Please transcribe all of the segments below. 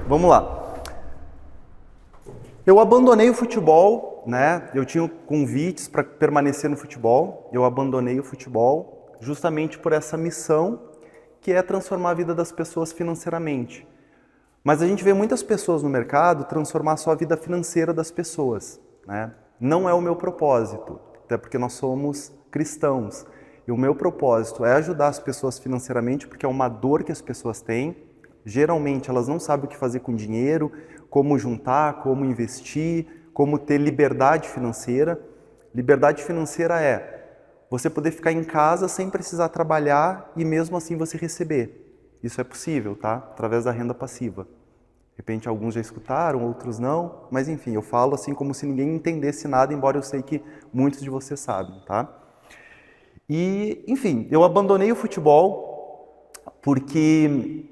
vamos lá. Eu abandonei o futebol, né? Eu tinha convites para permanecer no futebol. Eu abandonei o futebol justamente por essa missão que é transformar a vida das pessoas financeiramente. Mas a gente vê muitas pessoas no mercado transformar só a vida financeira das pessoas, né? Não é o meu propósito, até porque nós somos cristãos. E o meu propósito é ajudar as pessoas financeiramente, porque é uma dor que as pessoas têm. Geralmente elas não sabem o que fazer com dinheiro, como juntar, como investir, como ter liberdade financeira. Liberdade financeira é você poder ficar em casa sem precisar trabalhar e mesmo assim você receber. Isso é possível, tá? Através da renda passiva. De repente alguns já escutaram, outros não, mas enfim, eu falo assim como se ninguém entendesse nada, embora eu sei que muitos de vocês sabem, tá? E, enfim, eu abandonei o futebol porque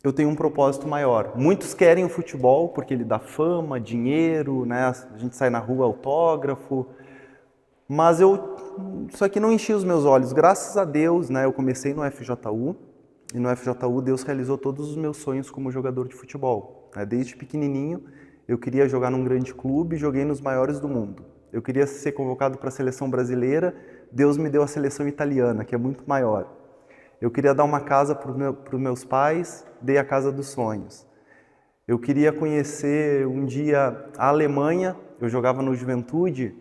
eu tenho um propósito maior. Muitos querem o futebol porque ele dá fama, dinheiro, né? A gente sai na rua, autógrafo, mas isso aqui não enchia os meus olhos. Graças a Deus, né? Eu comecei no FJU, e no FJU Deus realizou todos os meus sonhos como jogador de futebol. Desde pequenininho eu queria jogar num grande clube e joguei nos maiores do mundo. Eu queria ser convocado para a seleção brasileira, Deus me deu a seleção italiana, que é muito maior. Eu queria dar uma casa para os meus pais, dei a casa dos sonhos. Eu queria conhecer um dia a Alemanha, eu jogava no Juventude,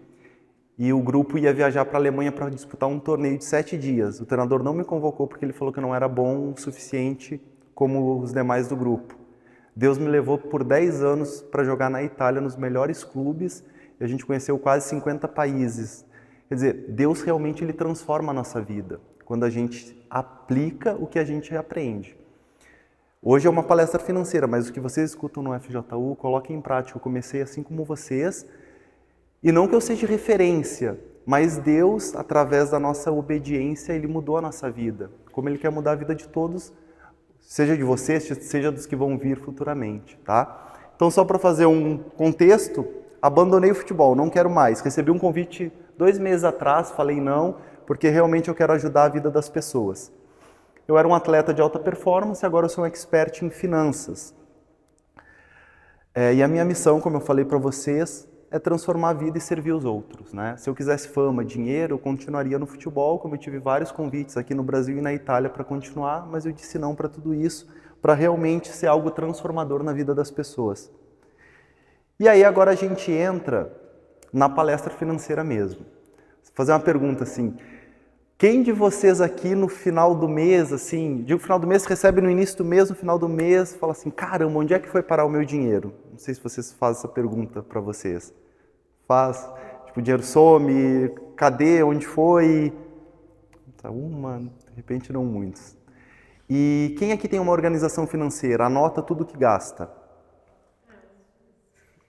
e o grupo ia viajar para a Alemanha para disputar um torneio de 7 dias. O treinador não me convocou porque ele falou que eu não era bom o suficiente como os demais do grupo. Deus me levou por 10 anos para jogar na Itália, nos melhores clubes, e a gente conheceu quase 50 países. Quer dizer, Deus realmente ele transforma a nossa vida, quando a gente aplica o que a gente aprende. Hoje é uma palestra financeira, mas o que vocês escutam no FJU, coloquem em prática. Eu comecei assim como vocês, e não que eu seja referência, mas Deus, através da nossa obediência, Ele mudou a nossa vida. Como Ele quer mudar a vida de todos, seja de vocês, seja dos que vão vir futuramente, tá? Então, só para fazer um contexto, abandonei o futebol, não quero mais. Recebi um convite 2 meses atrás, falei não, porque realmente eu quero ajudar a vida das pessoas. Eu era um atleta de alta performance, agora eu sou um expert em finanças. E a minha missão, como eu falei para vocês, é transformar a vida e servir os outros, né? Se eu quisesse fama, dinheiro, eu continuaria no futebol, como eu tive vários convites aqui no Brasil e na Itália para continuar, mas eu disse não para tudo isso, para realmente ser algo transformador na vida das pessoas. E aí agora a gente entra na palestra financeira mesmo. Vou fazer uma pergunta assim, quem de vocês aqui no final do mês, assim, digo final do mês, recebe no início do mês, no final do mês, fala assim, caramba, onde é que foi parar o meu dinheiro? Não sei se vocês fazem essa pergunta para vocês. Faz? Tipo, o dinheiro some, cadê, onde foi? Uma, de repente não muitos. E quem aqui tem uma organização financeira, anota tudo que gasta?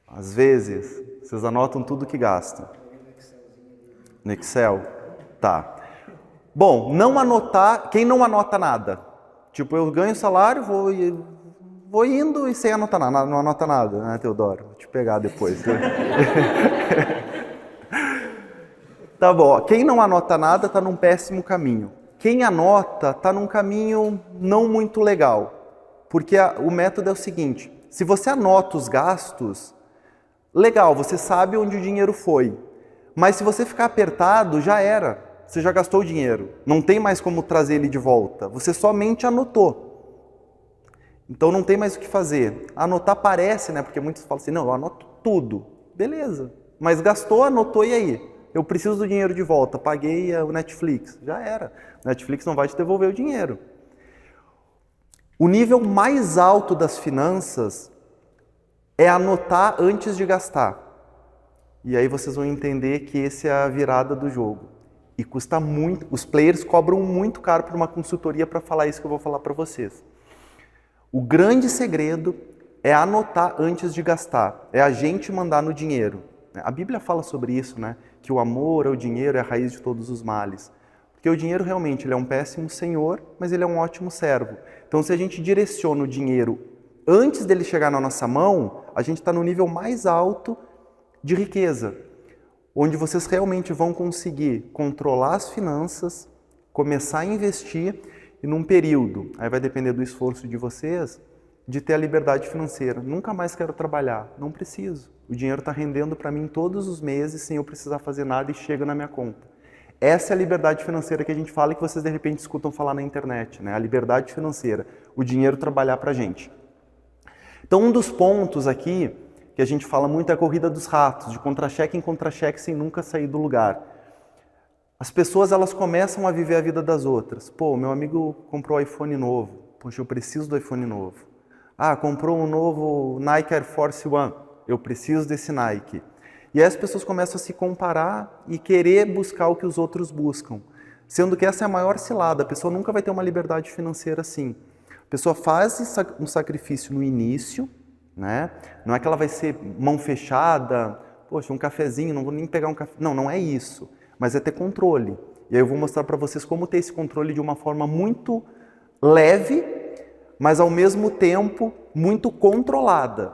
Às vezes, vocês anotam tudo que gastam. No Excel? Tá. Bom, não anotar, quem não anota nada? Tipo, eu ganho salário, vou indo e sem anotar nada, não anota nada, né, Teodoro? Vou te pegar depois. Tá bom, quem não anota nada está num péssimo caminho. Quem anota está num caminho não muito legal, porque o método é o seguinte, se você anota os gastos, legal, você sabe onde o dinheiro foi, mas se você ficar apertado, já era. Você já gastou o dinheiro, não tem mais como trazer ele de volta, você somente anotou. Então não tem mais o que fazer. Anotar parece, né? Porque muitos falam assim, não, eu anoto tudo. Beleza, mas gastou, anotou e aí? Eu preciso do dinheiro de volta, paguei o Netflix, já era. Netflix não vai te devolver o dinheiro. O nível mais alto das finanças é anotar antes de gastar. E aí vocês vão entender que essa é a virada do jogo. E custa muito, os players cobram muito caro por uma consultoria para falar isso que eu vou falar para vocês. O grande segredo é anotar antes de gastar, é a gente mandar no dinheiro. A Bíblia fala sobre isso, né? Que o amor ao dinheiro é a raiz de todos os males. Porque o dinheiro realmente ele é um péssimo senhor, mas ele é um ótimo servo. Então se a gente direciona o dinheiro antes dele chegar na nossa mão, a gente está no nível mais alto de riqueza, onde vocês realmente vão conseguir controlar as finanças, começar a investir e num período, aí vai depender do esforço de vocês, de ter a liberdade financeira. Nunca mais quero trabalhar. Não preciso. O dinheiro está rendendo para mim todos os meses sem eu precisar fazer nada e chega na minha conta. Essa é a liberdade financeira que a gente fala e que vocês de repente escutam falar na internet, né? A liberdade financeira, o dinheiro trabalhar para a gente. Então um dos pontos aqui que a gente fala muito é a corrida dos ratos, de contra-cheque em contra-cheque sem nunca sair do lugar. As pessoas elas começam a viver a vida das outras. Pô, meu amigo comprou um iPhone novo. Poxa, eu preciso do iPhone novo. Ah, comprou um novo Nike Air Force One. Eu preciso desse Nike. E aí as pessoas começam a se comparar e querer buscar o que os outros buscam. Sendo que essa é a maior cilada. A pessoa nunca vai ter uma liberdade financeira assim. A pessoa faz um sacrifício no início, né? Não é que ela vai ser mão fechada, poxa, um cafezinho, não vou nem pegar um café. Não, não é isso. Mas é ter controle. E aí eu vou mostrar para vocês como ter esse controle de uma forma muito leve, mas ao mesmo tempo muito controlada.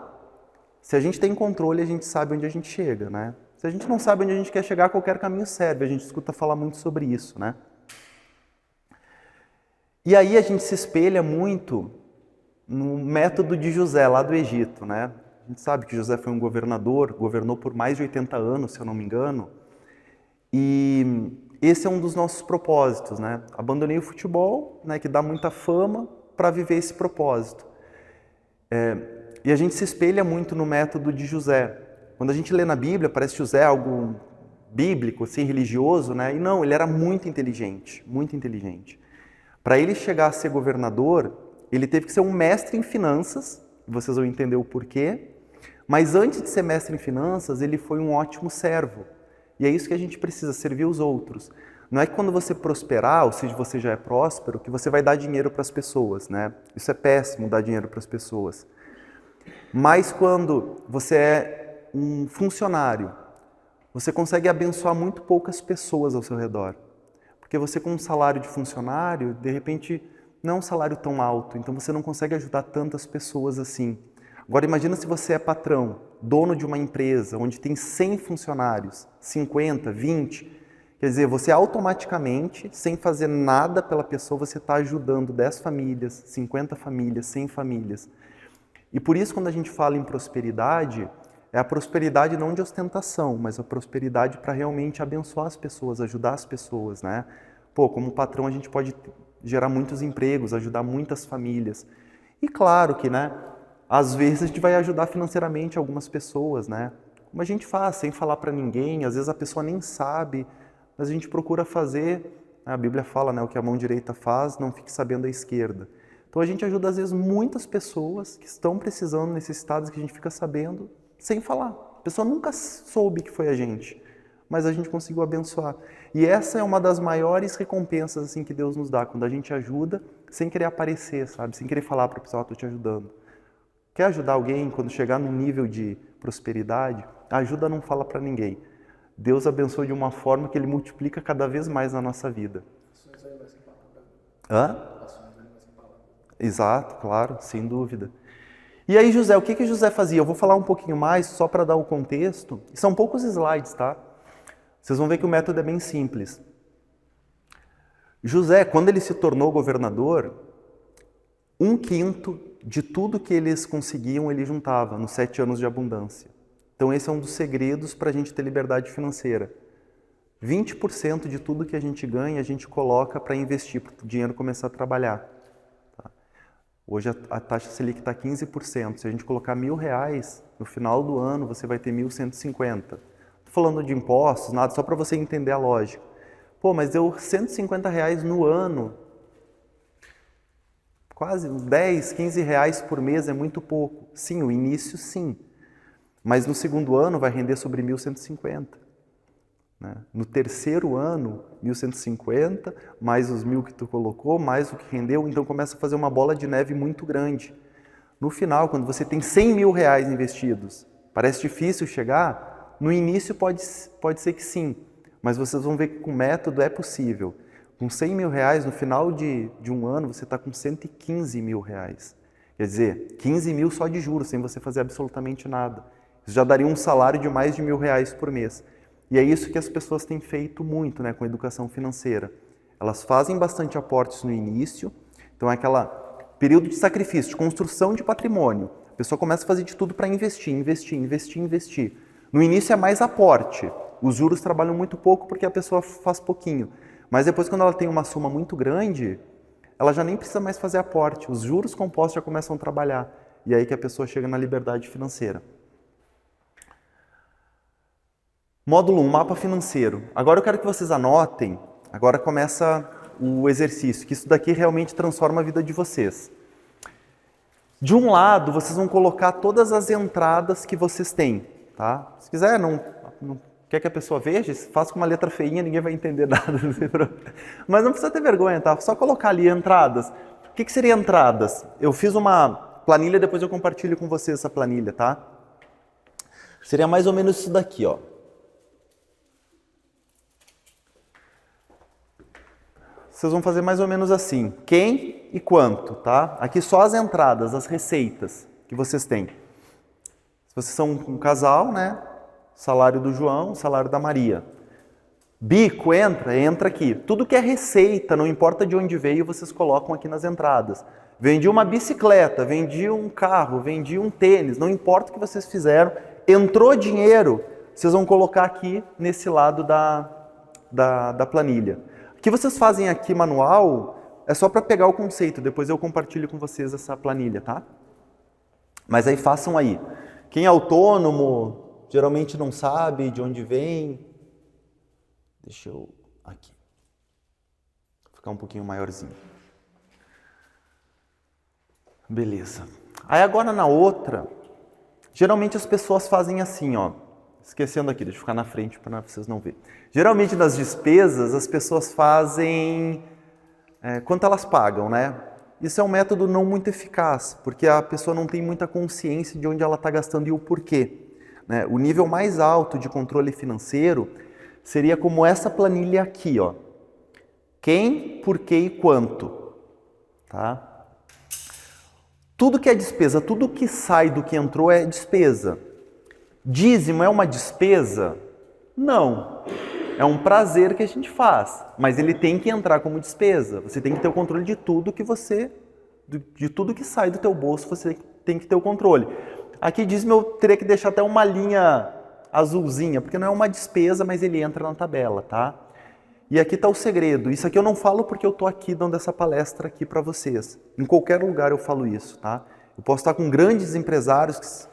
Se a gente tem controle, a gente sabe onde a gente chega, né? Se a gente não sabe onde a gente quer chegar, qualquer caminho serve. A gente escuta falar muito sobre isso, né? E aí a gente se espelha muito no método de José, lá do Egito, né? A gente sabe que José foi um governador, governou por mais de 80 anos, se eu não me engano. E esse é um dos nossos propósitos, né? Abandonei o futebol, né, que dá muita fama, para viver esse propósito. E a gente se espelha muito no método de José. Quando a gente lê na Bíblia, parece José algo bíblico, assim, religioso, né? E não, ele era muito inteligente, muito inteligente. Para ele chegar a ser governador, ele teve que ser um mestre em finanças, vocês vão entender o porquê, mas antes de ser mestre em finanças, ele foi um ótimo servo. E é isso que a gente precisa, servir os outros. Não é que quando você prosperar, ou seja, você já é próspero, que você vai dar dinheiro para as pessoas, né? Isso é péssimo, dar dinheiro para as pessoas. Mas quando você é um funcionário, você consegue abençoar muito poucas pessoas ao seu redor. Porque você com um salário de funcionário, de repente, não é um salário tão alto, então você não consegue ajudar tantas pessoas assim. Agora imagina se você é patrão, dono de uma empresa, onde tem 100 funcionários, 50, 20, quer dizer, você automaticamente, sem fazer nada pela pessoa, você está ajudando 10 famílias, 50 famílias, 100 famílias. E por isso quando a gente fala em prosperidade, é a prosperidade não de ostentação, mas a prosperidade para realmente abençoar as pessoas, ajudar as pessoas, né? Pô, como patrão a gente pode gerar muitos empregos, ajudar muitas famílias. E claro que, né, às vezes a gente vai ajudar financeiramente algumas pessoas, né? Como a gente faz, sem falar para ninguém, às vezes a pessoa nem sabe, mas a gente procura fazer, a Bíblia fala, né, o que a mão direita faz, não fique sabendo a esquerda. Então a gente ajuda às vezes muitas pessoas que estão precisando, necessitadas, que a gente fica sabendo sem falar. A pessoa nunca soube que foi a gente, mas a gente conseguiu abençoar. E essa é uma das maiores recompensas assim que Deus nos dá, quando a gente ajuda sem querer aparecer, sabe? Sem querer falar para a pessoa, estou te ajudando. Quer ajudar alguém quando chegar num nível de prosperidade? A ajuda não fala para ninguém. Deus abençoa de uma forma que Ele multiplica cada vez mais na nossa vida. Hã? Exato, claro, sem dúvida. E aí José, o que José fazia? Eu vou falar um pouquinho mais, só para dar o contexto. São poucos slides, tá? Vocês vão ver que o método é bem simples. José, quando ele se tornou governador, 1/5 de tudo que eles conseguiam, ele juntava nos 7 anos de abundância. Então esse é um dos segredos para a gente ter liberdade financeira. 20% de tudo que a gente ganha, a gente coloca para investir, para o dinheiro começar a trabalhar. Tá? Hoje a taxa Selic está 15%. Se a gente colocar R$1.000, no final do ano você vai ter 1.150. Estou falando de impostos, nada, só para você entender a lógica. Pô, mas deu R$150 no ano. Quase uns 10, 15 reais por mês é muito pouco. Sim, o início sim. Mas no segundo ano vai render sobre 1.150. Né? No terceiro ano, 1.150, mais os 1.000 que tu colocou, mais o que rendeu, então começa a fazer uma bola de neve muito grande. No final, quando você tem 100 mil reais investidos, parece difícil chegar, no início pode ser que sim, mas vocês vão ver que com o método é possível. Com 100 mil reais, no final de um ano, você está com 115 mil reais. Quer dizer, 15 mil só de juros, sem você fazer absolutamente nada. Isso já daria um salário de mais de R$1.000 por mês. E é isso que as pessoas têm feito muito, né, com a educação financeira. Elas fazem bastante aportes no início, então é aquela Período de sacrifício, de construção de patrimônio. A pessoa começa a fazer de tudo para investir, investir, investir, investir. No início é mais aporte. Os juros trabalham muito pouco porque a pessoa faz pouquinho. Mas depois, quando ela tem uma soma muito grande, ela já nem precisa mais fazer aporte. Os juros compostos já começam a trabalhar. E aí que a pessoa chega na liberdade financeira. Módulo 1, mapa financeiro. Agora eu quero que vocês anotem, agora começa o exercício, que isso daqui realmente transforma a vida de vocês. De um lado, vocês vão colocar todas as entradas que vocês têm, tá? Se quiser, não quer que a pessoa veja, faça com uma letra feinha, ninguém vai entender nada. Mas não precisa ter vergonha, tá? Só colocar ali entradas. O que seria entradas? Eu fiz uma planilha, depois eu compartilho com vocês essa planilha, tá? Seria mais ou menos isso daqui, ó. Vocês vão fazer mais ou menos assim, quem e quanto, tá? Aqui só as entradas, as receitas que vocês têm. Se vocês são um casal, né? Salário do João, salário da Maria. Bico, entra aqui. Tudo que é receita, não importa de onde veio, vocês colocam aqui nas entradas. Vendi uma bicicleta, vendi um carro, vendi um tênis, não importa o que vocês fizeram, entrou dinheiro, vocês vão colocar aqui nesse lado da planilha. O que vocês fazem aqui manual é só para pegar o conceito, depois eu compartilho com vocês essa planilha, tá? Mas aí façam aí. Quem é autônomo, geralmente não sabe de onde vem. Deixa eu... aqui. Vou ficar um pouquinho maiorzinho. Beleza. Aí agora na outra, geralmente as pessoas fazem assim, ó. Esquecendo aqui, deixa eu ficar na frente para vocês não verem. Geralmente nas despesas as pessoas fazem quanto elas pagam, né? Isso é um método não muito eficaz, porque a pessoa não tem muita consciência de onde ela está gastando e o porquê, né? O nível mais alto de controle financeiro seria como essa planilha aqui, ó. Quem, porquê e quanto, tá? Tudo que é despesa, tudo que sai do que entrou é despesa. Dízimo é uma despesa? Não. É um prazer que a gente faz, mas ele tem que entrar como despesa. Você tem que ter o controle de tudo que de tudo que sai do teu bolso, você tem que ter o controle. Aqui dízimo eu teria que deixar até uma linha azulzinha, porque não é uma despesa, mas ele entra na tabela, tá? E aqui está o segredo. Isso aqui eu não falo porque eu estou aqui dando essa palestra aqui para vocês. Em qualquer lugar eu falo isso, tá? Eu posso estar com grandes empresários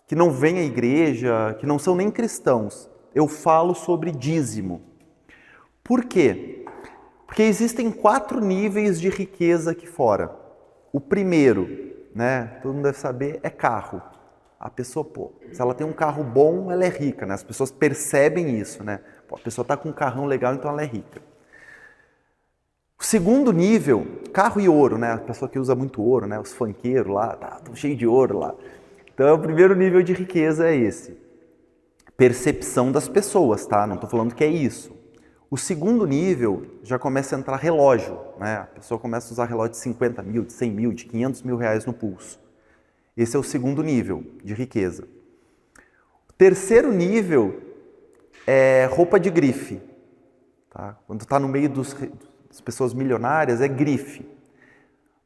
que não vêm à igreja, que não são nem cristãos. Eu falo sobre dízimo. Por quê? Porque existem 4 níveis de riqueza aqui fora. O primeiro, né, todo mundo deve saber, é carro. A pessoa, se ela tem um carro bom, ela é rica, né? As pessoas percebem isso, né? A pessoa está com um carrão legal, então ela é rica. O segundo nível, carro e ouro, né? A pessoa que usa muito ouro, né? Os funkeiros lá, tá cheio de ouro lá. Então, o primeiro nível de riqueza é esse. Percepção das pessoas, tá? Não estou falando que é isso. O segundo nível já começa a entrar relógio, né? A pessoa começa a usar relógio de 50 mil, de 100 mil, de 500 mil reais no pulso. Esse é o segundo nível de riqueza. O terceiro nível é roupa de grife, tá? Quando está no meio das pessoas milionárias, é grife.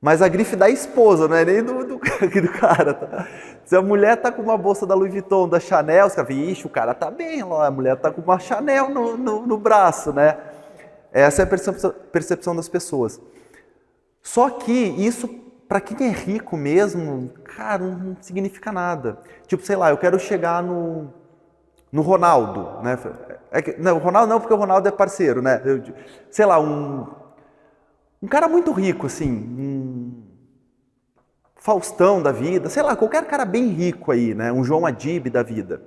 Mas a grife da esposa, não é nem do cara. Tá? Se a mulher tá com uma bolsa da Louis Vuitton, da Chanel, você fala, ixi, o cara tá bem, a mulher tá com uma Chanel no braço, né? Essa é a percepção das pessoas. Só que isso, para quem é rico mesmo, cara, não significa nada. Tipo, sei lá, eu quero chegar no Ronaldo, né? Não, o Ronaldo não, porque o Ronaldo é parceiro, né? Sei lá, um cara muito rico, assim, um Faustão da vida, sei lá, qualquer cara bem rico aí, né? Um João Adib da vida.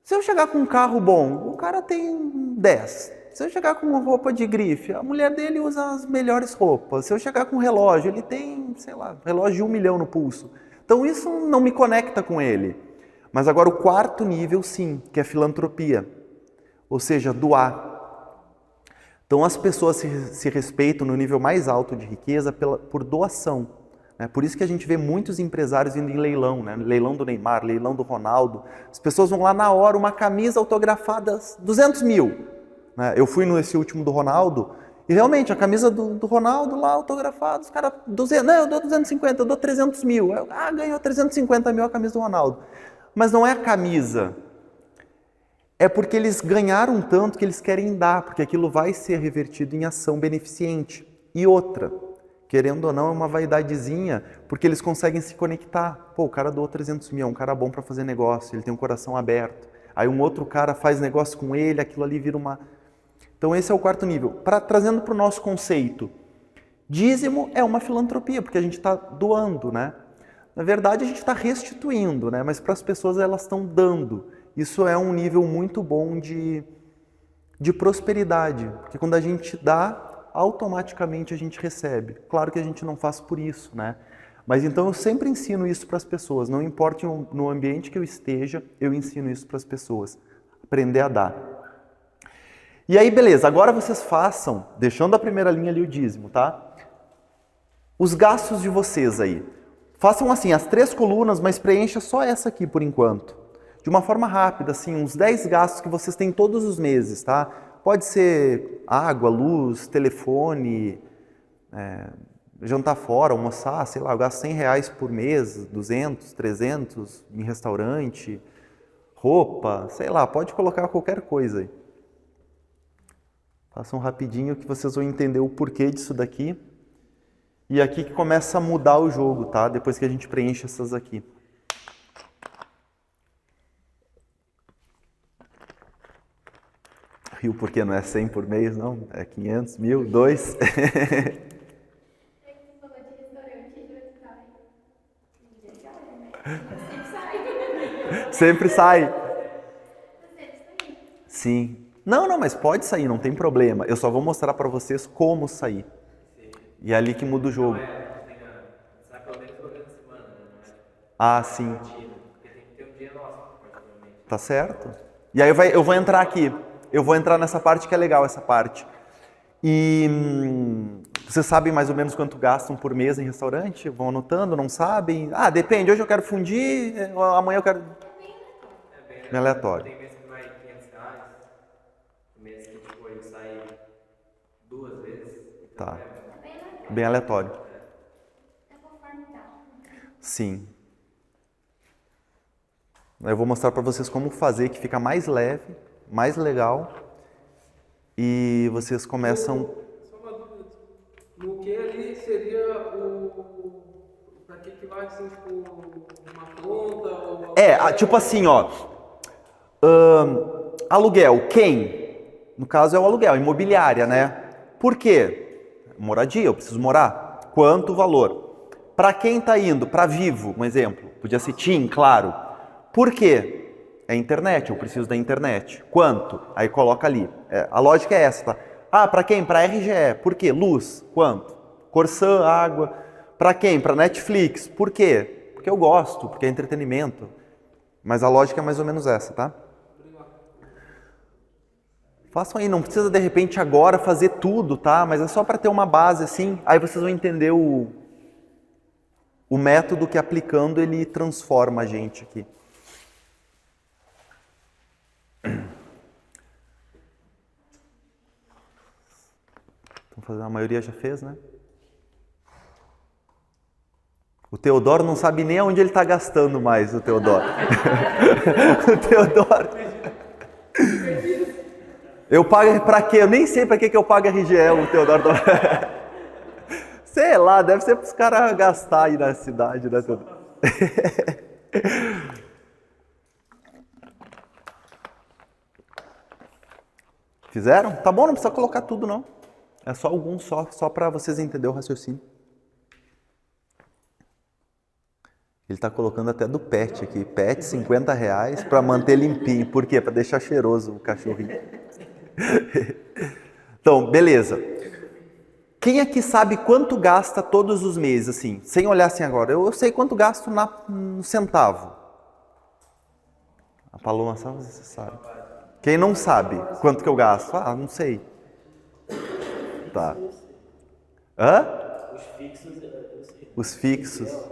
Se eu chegar com um carro bom, o cara tem 10. Se eu chegar com uma roupa de grife, a mulher dele usa as melhores roupas. Se eu chegar com um relógio, ele tem, sei lá, relógio de 1 milhão no pulso. Então isso não me conecta com ele. Mas agora o quarto nível, sim, que é filantropia. Ou seja, doar. Então as pessoas se respeitam no nível mais alto de riqueza por doação. Né? Por isso que a gente vê muitos empresários indo em leilão, né? Leilão do Neymar, leilão do Ronaldo. As pessoas vão lá na hora, uma camisa autografada, 200 mil. Né? Eu fui nesse último do Ronaldo E realmente, a camisa do Ronaldo lá, autografada, os caras, não, eu dou 250, eu dou 300 mil. Ganhou 350 mil a camisa do Ronaldo. Mas não é a camisa. É porque eles ganharam tanto que eles querem dar, porque aquilo vai ser revertido em ação beneficente. E outra, querendo ou não, é uma vaidadezinha, porque eles conseguem se conectar. Pô, o cara doou 300 mil, é um cara bom para fazer negócio, ele tem um coração aberto. Aí um outro cara faz negócio com ele, aquilo ali vira uma... Então esse é o quarto nível. Trazendo para o nosso conceito, dízimo é uma filantropia, porque a gente está doando, né? Na verdade a gente está restituindo, né? Mas para as pessoas elas estão dando. Isso é um nível muito bom de prosperidade, porque quando a gente dá, automaticamente a gente recebe. Claro que a gente não faz por isso, né? Mas então eu sempre ensino isso para as pessoas, não importa no ambiente que eu esteja, eu ensino isso para as pessoas. Aprender a dar. E aí, beleza, agora vocês façam, deixando a primeira linha ali o dízimo, tá? Os gastos de vocês aí. Façam assim, as 3 colunas, mas preencha só essa aqui por enquanto. De uma forma rápida, assim, uns 10 gastos que vocês têm todos os meses, tá? Pode ser água, luz, telefone, jantar fora, almoçar, sei lá, eu gasto 100 reais por mês, 200, 300 em restaurante, roupa, sei lá, pode colocar qualquer coisa aí. Façam rapidinho que vocês vão entender o porquê disso daqui. E aqui que começa a mudar o jogo, tá? Depois que a gente preenche essas aqui. Rio, porque não é 100 por mês, não? É 500, 1000, 2. Sempre sai. Sim. Não, mas pode sair, não tem problema. Eu só vou mostrar para vocês como sair. E é ali que muda o jogo. Ah, sim. Tá certo. E aí eu vou entrar aqui. Eu vou entrar nessa parte que é legal, essa parte. E vocês sabem mais ou menos quanto gastam por mês em restaurante? Vão anotando, não sabem? Ah, depende. Hoje eu quero fundir, amanhã eu quero... Bem aleatório. Tem mês que vai 500 reais, mês que tipo, eu saí 2 vezes. Então Tá. Bem aleatório. Sim. Eu vou mostrar para vocês como fazer, que fica mais leve, mais legal. E vocês começam... Só uma dúvida. No que ali seria o... Pra que vai, assim, tipo, uma conta ou... tipo assim, ó. Aluguel, quem? No caso é o aluguel, imobiliária, né? Por quê? Moradia, eu preciso morar. Quanto o valor? Para quem está indo? Para Vivo, um exemplo. Podia ser TIM, claro. Por quê? É internet, eu preciso da internet. Quanto? Aí coloca ali. A lógica é essa, tá? Ah, para quem? Para RGE. Por quê? Luz. Quanto? Corsã, água. Para quem? Para Netflix. Por quê? Porque eu gosto, porque é entretenimento. Mas a lógica é mais ou menos essa, tá? Façam aí, não precisa de repente agora fazer tudo, tá? Mas é só para ter uma base assim, aí vocês vão entender o método que aplicando ele transforma a gente aqui. A maioria já fez, né? O Teodoro não sabe nem aonde ele está gastando mais, o Teodoro. O Teodoro. Eu pago pra quê? Eu nem sei pra que eu pago RGE, o Teodoro. Sei lá, deve ser para os caras gastar aí na cidade, né, Teodoro? Fizeram? Tá bom, não precisa colocar tudo, não. É só alguns, só para vocês entenderem o raciocínio. Ele está colocando até do pet aqui. Pet, 50 reais para manter limpinho. Por quê? Para deixar cheiroso o cachorrinho. Então, beleza. Quem aqui sabe quanto gasta todos os meses, assim, sem olhar assim agora? Eu sei quanto gasto no centavo. A Paloma sabe, você sabe. Quem não sabe quanto que eu gasto? Ah, não sei. Tá. Hã? Os fixos, eu sei. Os fixos.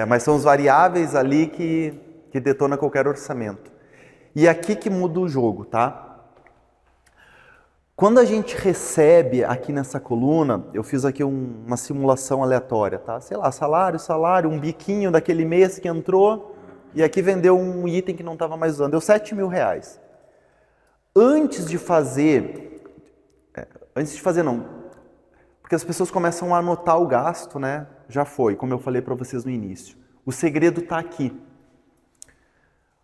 Mas são os variáveis ali que detona qualquer orçamento. E aqui que muda o jogo, tá? Quando a gente recebe aqui nessa coluna, eu fiz aqui uma simulação aleatória, tá? Sei lá, salário, um biquinho daquele mês que entrou e aqui vendeu um item que não estava mais usando, deu 7 mil reais. Antes de fazer não, porque as pessoas começam a anotar o gasto, né? Já foi, como eu falei para vocês no início. O segredo está aqui.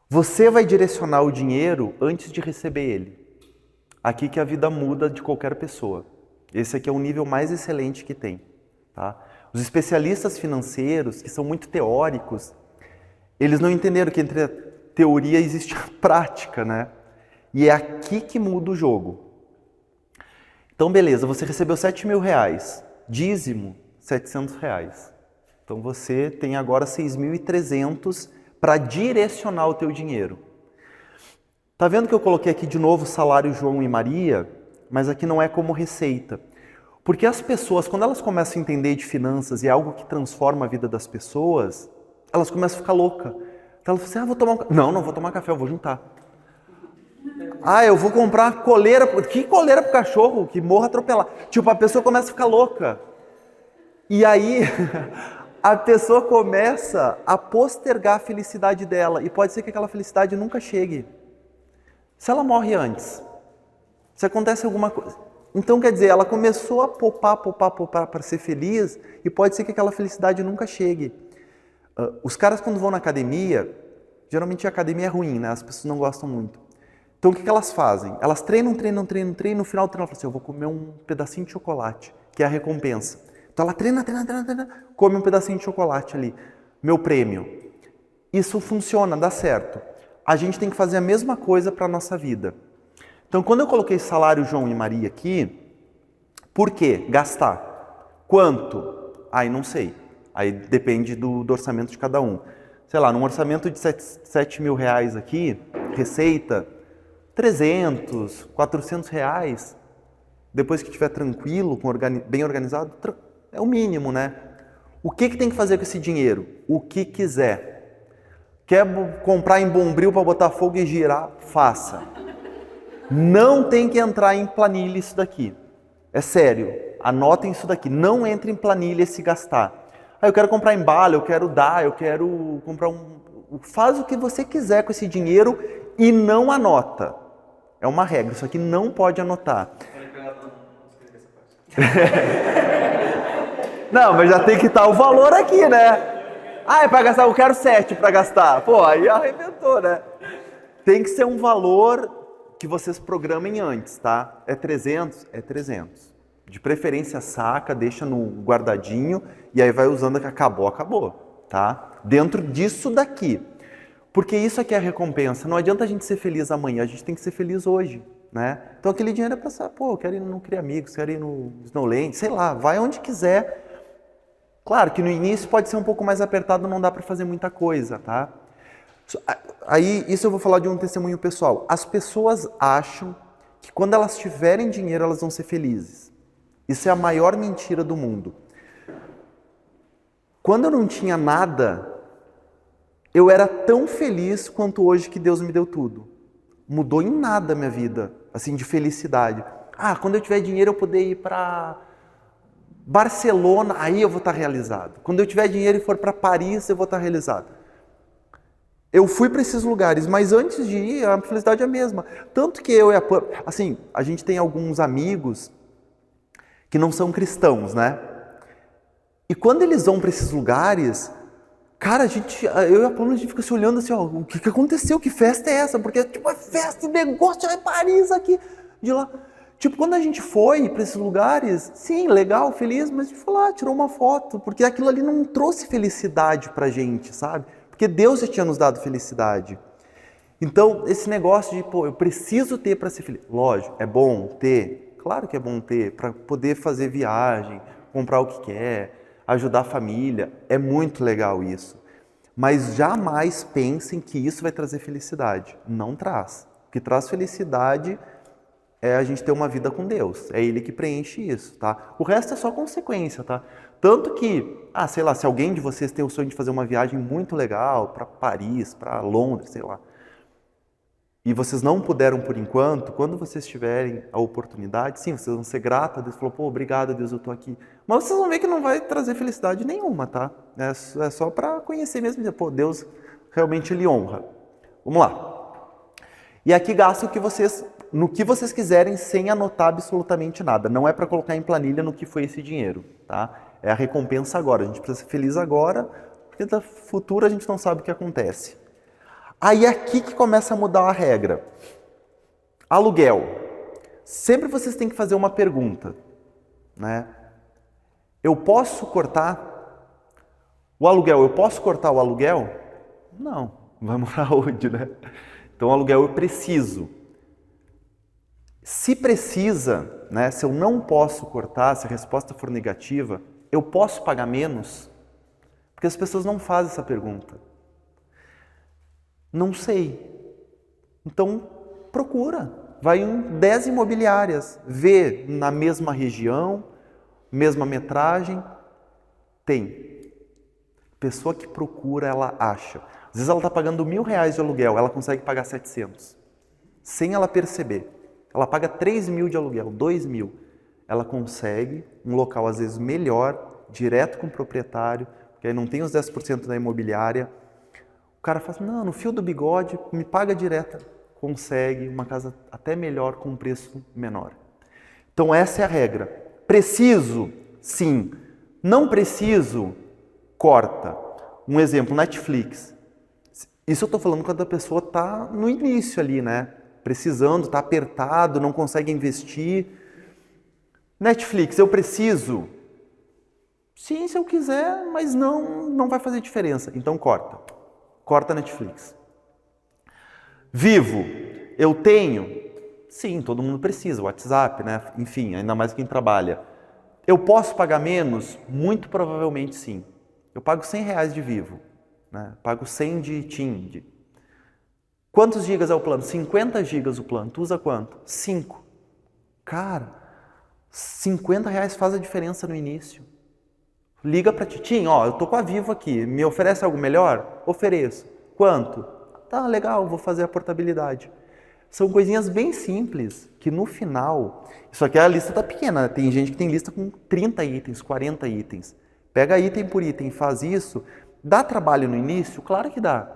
Você vai direcionar o dinheiro antes de receber ele. Aqui que a vida muda de qualquer pessoa. Esse aqui é o nível mais excelente que tem. Tá? Os especialistas financeiros, que são muito teóricos, eles não entenderam que entre a teoria existe a prática, né? E é aqui que muda o jogo. Então, beleza, você recebeu 7 mil reais, dízimo, 700 reais. Então, você tem agora 6.300 para direcionar o teu dinheiro. Tá vendo que eu coloquei aqui de novo salário João e Maria, mas aqui não é como receita. Porque as pessoas, quando elas começam a entender de finanças e é algo que transforma a vida das pessoas, elas começam a ficar loucas. Então elas falam assim, vou tomar um café. Não vou tomar café, eu vou juntar. Eu vou comprar coleira. Que coleira pro cachorro? Que morra atropelado. Tipo, a pessoa começa a ficar louca. E aí, a pessoa começa a postergar a felicidade dela. E pode ser que aquela felicidade nunca chegue. Se ela morre antes, se acontece alguma coisa. Então, quer dizer, ela começou a poupar para ser feliz e pode ser que aquela felicidade nunca chegue. Os caras, quando vão na academia, geralmente a academia é ruim, né? As pessoas não gostam muito. Então, o que elas fazem? Elas treinam, no final do treino, ela fala assim, eu vou comer um pedacinho de chocolate, que é a recompensa. Então, ela treina, come um pedacinho de chocolate ali, meu prêmio. Isso funciona, dá certo. A gente tem que fazer a mesma coisa para a nossa vida. Então, quando eu coloquei salário João e Maria aqui, por quê? Gastar. Quanto? Não sei. Aí depende do orçamento de cada um. Sei lá, num orçamento de 7 mil reais aqui, receita, 300, 400 reais, depois que estiver tranquilo, bem organizado, é o mínimo, né? O que tem que fazer com esse dinheiro? O que quiser. Quer comprar em Bombril para botar fogo e girar? Faça. Não tem que entrar em planilha isso daqui. É sério. Anotem isso daqui. Não entre em planilha se gastar. Eu quero comprar em bala, eu quero dar, eu quero comprar Faz o que você quiser com esse dinheiro e não anota. É uma regra. Isso aqui não pode anotar. Não, mas já tem que estar o valor aqui, né? É para gastar, eu quero 7 para gastar. Pô, aí arrebentou, né? Tem que ser um valor que vocês programem antes, tá? É 300? É 300. De preferência saca, deixa no guardadinho e aí vai usando que acabou, tá? Dentro disso daqui. Porque isso aqui é a recompensa. Não adianta a gente ser feliz amanhã, a gente tem que ser feliz hoje, né? Então aquele dinheiro é pra, eu quero ir no Cria Amigos, quero ir no Snowland, sei lá, vai onde quiser. Claro que no início pode ser um pouco mais apertado, não dá para fazer muita coisa, tá? Aí, isso eu vou falar de um testemunho pessoal. As pessoas acham que quando elas tiverem dinheiro, elas vão ser felizes. Isso é a maior mentira do mundo. Quando eu não tinha nada, eu era tão feliz quanto hoje que Deus me deu tudo. Mudou em nada a minha vida, assim, de felicidade. Quando eu tiver dinheiro, eu poder ir para Barcelona, aí eu vou estar realizado. Quando eu tiver dinheiro e for para Paris, eu vou estar realizado. Eu fui para esses lugares, mas antes de ir, a felicidade é a mesma. Tanto que eu e a gente tem alguns amigos que não são cristãos, né? E quando eles vão para esses lugares, cara, eu e a Pamela, a gente fica se olhando assim, o que aconteceu? Que festa é essa? Porque, é festa, negócio, é Paris aqui, de lá. Quando a gente foi para esses lugares, sim, legal, feliz, mas a gente foi lá, tirou uma foto, porque aquilo ali não trouxe felicidade pra gente, sabe? Porque Deus já tinha nos dado felicidade. Então, esse negócio de, eu preciso ter para ser feliz. Lógico, é bom ter, claro que é bom ter, para poder fazer viagem, comprar o que quer, ajudar a família, é muito legal isso. Mas jamais pensem que isso vai trazer felicidade. Não traz. O que traz felicidade é a gente ter uma vida com Deus. É Ele que preenche isso, tá? O resto é só consequência, tá? Tanto que, sei lá, se alguém de vocês tem o sonho de fazer uma viagem muito legal para Paris, para Londres, sei lá. e vocês não puderam por enquanto, quando vocês tiverem a oportunidade, sim, vocês vão ser gratos, Deus falou, pô, obrigado Deus, eu tô aqui. Mas vocês vão ver que não vai trazer felicidade nenhuma, tá? É só para conhecer mesmo, dizer, pô, Deus realmente Ele honra. Vamos lá. E aqui gasta no que vocês quiserem, sem anotar absolutamente nada. Não é para colocar em planilha no que foi esse dinheiro, tá? É a recompensa agora. A gente precisa ser feliz agora, porque no futuro a gente não sabe o que acontece. Aí é aqui que começa a mudar a regra. Aluguel. Sempre vocês têm que fazer uma pergunta, né? Eu posso cortar o aluguel? Eu posso cortar o aluguel? Não. Vai morar onde, né? Então, o aluguel eu preciso. Se precisa, né? Se eu não posso cortar, se a resposta for negativa, eu posso pagar menos? Porque as pessoas não fazem essa pergunta. Não sei. Então, procura. Vai em 10 imobiliárias. Vê na mesma região, mesma metragem. Tem. Pessoa que procura, ela acha. Às vezes ela está pagando R$1.000 de aluguel, ela consegue pagar 700. Sem ela perceber. Ela paga 3.000 de aluguel, 2.000. Ela consegue um local às vezes melhor, direto com o proprietário, porque aí não tem os 10% da imobiliária. O cara fala, não, no fio do bigode, me paga direto. Consegue uma casa até melhor com um preço menor. Então essa é a regra. Preciso? Sim. Não preciso? Corta. Um exemplo, Netflix. Isso eu estou falando quando a pessoa está no início ali, né? Precisando, está apertado, não consegue investir. Netflix, eu preciso? Sim, se eu quiser, mas não vai fazer diferença. Então corta. Corta Netflix. Vivo, eu tenho? Sim, todo mundo precisa, WhatsApp, né? Enfim, ainda mais quem trabalha. Eu posso pagar menos? Muito provavelmente sim. Eu pago R$100 de Vivo, né? Pago 100 de TIM. Quantos gigas é o plano? 50 gigas o plano. Tu usa quanto? 5. Cara, R$50 faz a diferença no início. Liga para TIM, ó, eu tô com a Vivo aqui, me oferece algo melhor? Ofereço. Quanto? Tá, legal, vou fazer a portabilidade. São coisinhas bem simples, que no final, isso aqui a lista tá pequena, né? Tem gente que tem lista com 30 itens, 40 itens. Pega item por item, faz isso. Dá trabalho no início? Claro que dá.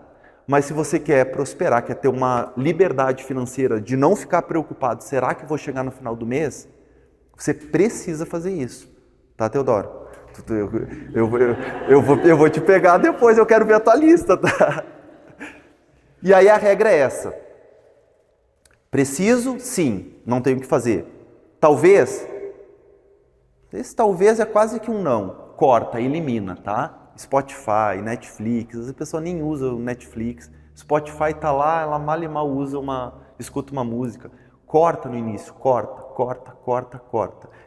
Mas se você quer prosperar, quer ter uma liberdade financeira de não ficar preocupado, será que vou chegar no final do mês? Você precisa fazer isso. Tá, Teodoro? Eu vou te pegar depois, eu quero ver a tua lista, tá? E aí a regra é essa. Preciso? Sim. Não tenho o que fazer. Talvez? Esse talvez é quase que um não. Corta, elimina, tá? Spotify, Netflix, a pessoa nem usa o Netflix. Spotify tá lá, ela mal e mal escuta uma música. Corta no início, corta.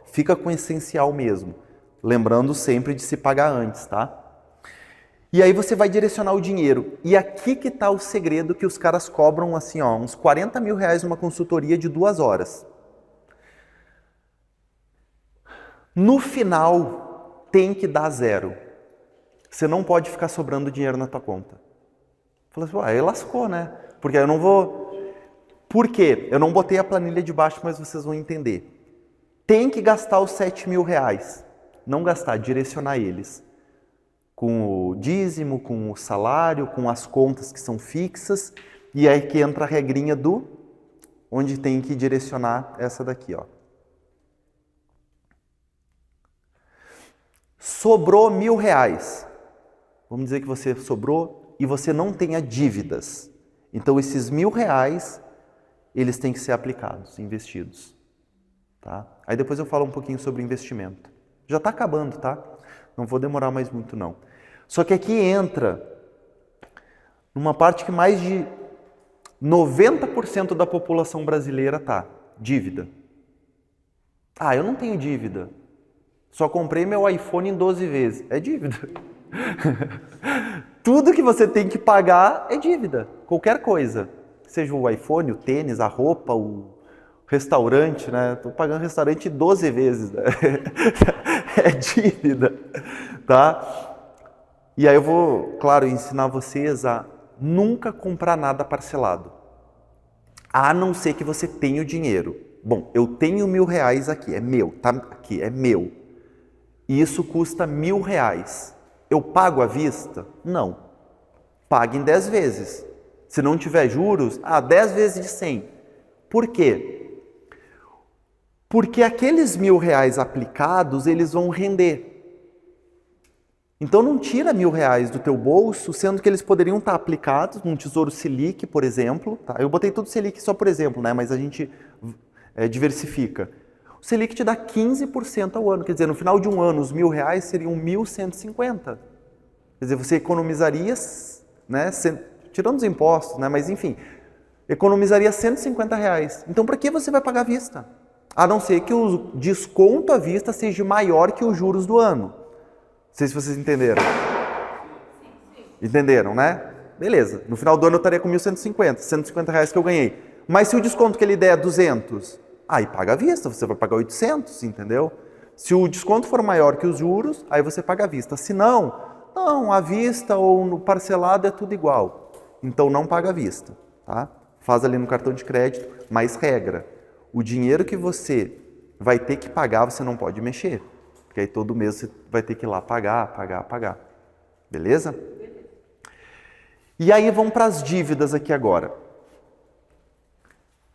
Fica com o essencial mesmo. Lembrando sempre de se pagar antes, tá? E aí você vai direcionar o dinheiro. E aqui que tá o segredo que os caras cobram assim, ó, uns R$40.000 numa consultoria de 2 horas. No final, tem que dar 0. Você não pode ficar sobrando dinheiro na tua conta. Fala assim, aí lascou, né? Porque eu não vou... Por quê? Eu não botei a planilha de baixo, mas vocês vão entender. Tem que gastar os R$7.000. Não gastar, direcionar eles. Com o dízimo, com o salário, com as contas que são fixas. E aí que entra a regrinha do... Onde tem que direcionar essa daqui, ó. Sobrou R$1.000. Vamos dizer que você sobrou e você não tenha dívidas. Então, esses R$1.000, eles têm que ser aplicados, investidos. Tá? Aí depois eu falo um pouquinho sobre investimento. Já está acabando, tá? Não vou demorar mais muito, não. Só que aqui entra numa parte que mais de 90% da população brasileira tá. Dívida. Ah, eu não tenho dívida. Só comprei meu iPhone em 12 vezes. É dívida. Tudo que você tem que pagar é dívida. Qualquer coisa. Seja o iPhone, o tênis, a roupa, o restaurante, né? Estou pagando restaurante 12 vezes. Né? É dívida. Tá? E aí eu vou, claro, ensinar vocês a nunca comprar nada parcelado. A não ser que você tenha o dinheiro. Bom, eu tenho R$1.000 aqui, é meu, tá aqui, é meu. E isso custa R$1.000. Eu pago à vista? Não. Pague em 10 vezes. Se não tiver juros, 10 vezes de 100. Por quê? Porque aqueles R$1.000 aplicados, eles vão render. Então não tira R$1.000 do teu bolso, sendo que eles poderiam estar aplicados num Tesouro Selic, por exemplo. Tá? Eu botei tudo Selic só por exemplo, né? Mas a gente diversifica. O Selic te dá 15% ao ano. Quer dizer, no final de um ano, os R$1.000 seriam 1.150. Quer dizer, você economizaria, né, tirando os impostos, né, mas enfim, economizaria R$150. Então, para que você vai pagar à vista? A não ser que o desconto à vista seja maior que os juros do ano. Não sei se vocês entenderam. Entenderam, né? Beleza. No final do ano eu estaria com 1.150, R$150 que eu ganhei. Mas se o desconto que ele der é 200, aí paga à vista, você vai pagar 800, entendeu? Se o desconto for maior que os juros, aí você paga à vista. Se não, à vista ou no parcelado é tudo igual. Então não paga à vista, tá? Faz ali no cartão de crédito, mas regra. O dinheiro que você vai ter que pagar, você não pode mexer. Porque aí todo mês você vai ter que ir lá pagar. Beleza? E aí vamos para as dívidas aqui agora.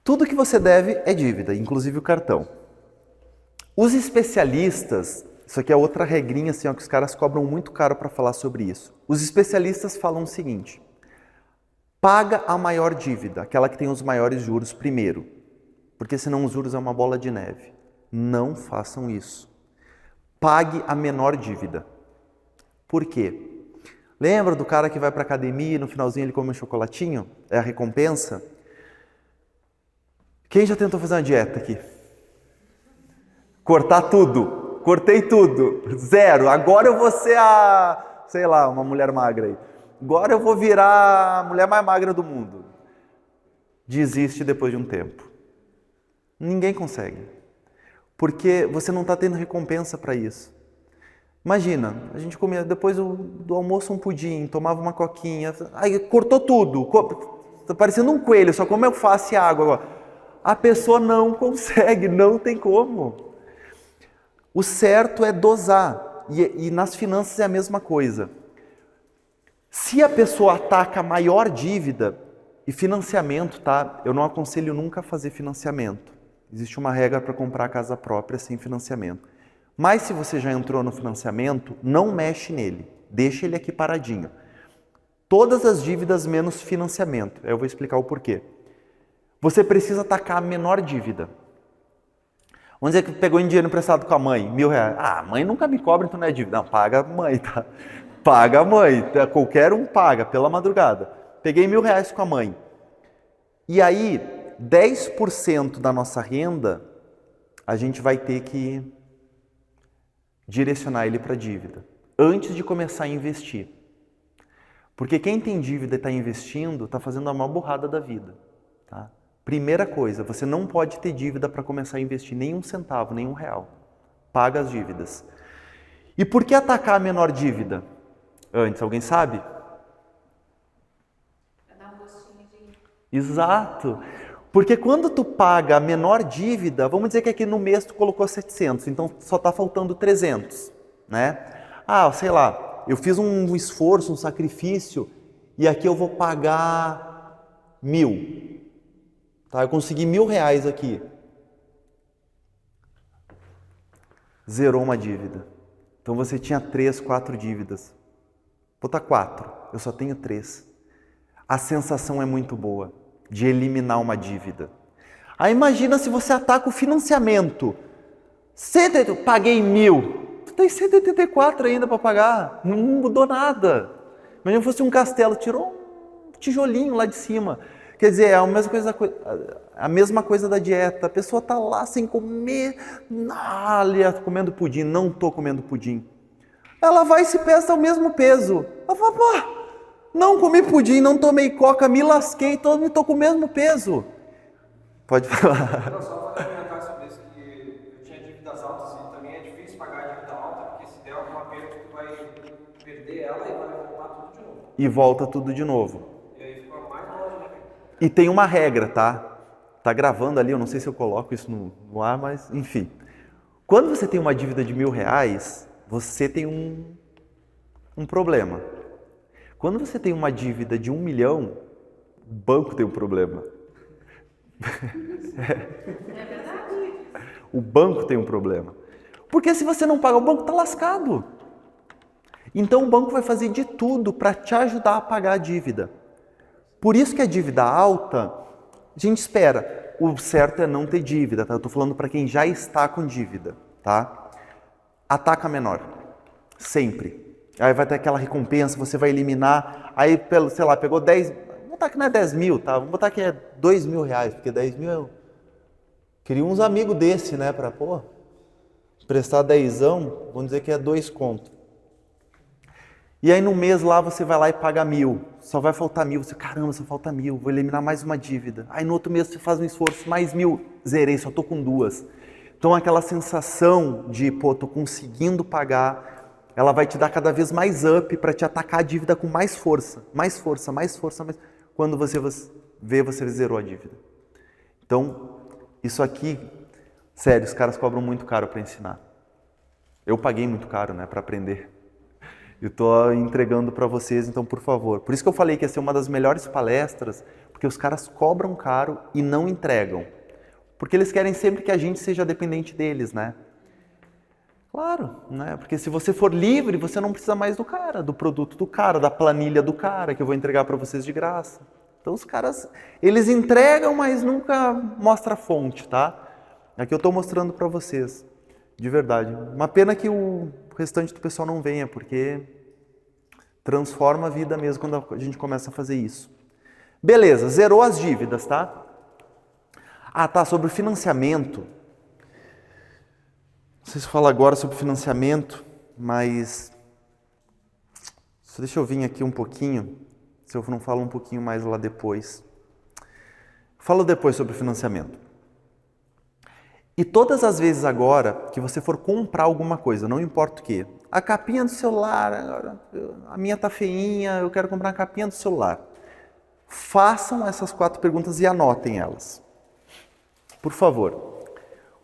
Tudo que você deve é dívida, inclusive o cartão. Os especialistas, isso aqui é outra regrinha assim, que os caras cobram muito caro para falar sobre isso. Os especialistas falam o seguinte: paga a maior dívida, aquela que tem os maiores juros primeiro, porque senão os juros é uma bola de neve. Não façam isso. Pague a menor dívida. Por quê? Lembra do cara que vai para a academia e no finalzinho ele come um chocolatinho? É a recompensa? Quem já tentou fazer uma dieta aqui? Cortar tudo. Cortei tudo. 0. Agora eu vou ser uma mulher magra aí. Agora eu vou virar a mulher mais magra do mundo. Desiste depois de um tempo. Ninguém consegue. Porque você não está tendo recompensa para isso. Imagina, a gente comia depois do almoço um pudim, tomava uma coquinha, aí cortou tudo. Está parecendo um coelho, só come alface e água agora. A pessoa não consegue, não tem como. O certo é dosar. E nas finanças é a mesma coisa. Se a pessoa ataca a maior dívida, e financiamento, tá? Eu não aconselho nunca a fazer financiamento. Existe uma regra para comprar casa própria sem financiamento. Mas se você já entrou no financiamento, não mexe nele. Deixa ele aqui paradinho. Todas as dívidas menos financiamento. Eu vou explicar o porquê. Você precisa atacar a menor dívida. Vamos dizer que pegou em dinheiro emprestado com a mãe, R$1.000. A mãe nunca me cobra, então não é dívida. Não, paga a mãe, tá? Paga a mãe. Qualquer um paga, pela madrugada. Peguei R$1.000 com a mãe. E aí, 10% da nossa renda, a gente vai ter que direcionar ele para dívida, antes de começar a investir. Porque quem tem dívida e está investindo, está fazendo a maior burrada da vida. Tá? Primeira coisa, você não pode ter dívida para começar a investir nem um centavo, nem R$1. Paga as dívidas. E por que atacar a menor dívida antes? Alguém sabe? Para dar um gostinho de... Exato. Porque quando tu paga a menor dívida, vamos dizer que aqui no mês tu colocou 700, então só está faltando 300, né? Sei lá, eu fiz um esforço, um sacrifício, e aqui eu vou pagar 1.000. Tá? Eu consegui R$1.000 aqui. Zerou uma dívida. Então você tinha 3, 4 dívidas. Vou botar 4, eu só tenho 3. A sensação é muito boa de eliminar uma dívida. Aí imagina se você ataca o financiamento. Paguei 1.000. Tu tem 184 ainda para pagar. Não mudou nada. Imagina se fosse um castelo, tirou um tijolinho lá de cima. Quer dizer, é a mesma coisa da dieta. A pessoa está lá sem comer, comendo pudim. Não estou comendo pudim. Ela vai e se pesa ao mesmo peso. Ela fala, não comi pudim, não tomei coca, me lasquei, estou com o mesmo peso. Pode falar. Não, só para comentar sobre isso, que eu tinha dívidas altas e também é difícil pagar a dívida alta, porque se der alguma perda, tu vai perder ela e vai voltar tudo de novo. E volta tudo de novo. E aí fica mais longe, né? E tem uma regra, tá? Tá gravando ali, eu não sei se eu coloco isso no ar, mas enfim. Quando você tem uma dívida de R$1.000, você tem um problema. Quando você tem uma dívida de 1 milhão, o banco tem um problema. O banco tem um problema. Porque se você não paga, o banco está lascado. Então o banco vai fazer de tudo para te ajudar a pagar a dívida. Por isso que a dívida alta, a gente espera. O certo é não ter dívida, tá? Eu estou falando para quem já está com dívida, tá? Ataca menor. Sempre. Aí vai ter aquela recompensa, você vai eliminar. Aí, sei lá, pegou 10... Vamos botar que não é 10 mil, tá? Vamos botar que é R$2.000, porque 10 mil eu queria uns amigos desse, né? Pra, pô, prestar 10ão, vamos dizer que é 2 conto. E aí no mês lá você vai lá e paga 1.000. Só vai faltar 1.000. Você, caramba, só falta 1.000. Vou eliminar mais uma dívida. Aí no outro mês você faz um esforço, mais 1.000. Zerei, só tô com 2. Então aquela sensação de, pô, tô conseguindo pagar, ela vai te dar cada vez mais up para te atacar a dívida com mais força. Mais força, mais força, mais... Quando você vê, você zerou a dívida. Então, isso aqui, sério, os caras cobram muito caro para ensinar. Eu paguei muito caro, né, para aprender. Eu estou entregando para vocês, então, por favor. Por isso que eu falei que ia ser uma das melhores palestras, porque os caras cobram caro e não entregam. Porque eles querem sempre que a gente seja dependente deles, né? Claro, né? Porque se você for livre, você não precisa mais do cara, do produto do cara, da planilha do cara, que eu vou entregar para vocês de graça. Então os caras, eles entregam, mas nunca mostra a fonte, tá? Aqui eu estou mostrando para vocês, de verdade. Uma pena que o restante do pessoal não venha, porque transforma a vida mesmo quando a gente começa a fazer isso. Beleza, zerou as dívidas, tá? Ah, tá, sobre o financiamento. Não sei se eu falo agora sobre financiamento, mas só deixa eu vir aqui um pouquinho, se eu não falo um pouquinho mais lá depois. Falo depois sobre financiamento. E todas as vezes agora que você for comprar alguma coisa, não importa o que, a capinha do celular, a minha tá feinha, eu quero comprar a capinha do celular. Façam essas 4 perguntas e anotem elas. Por favor.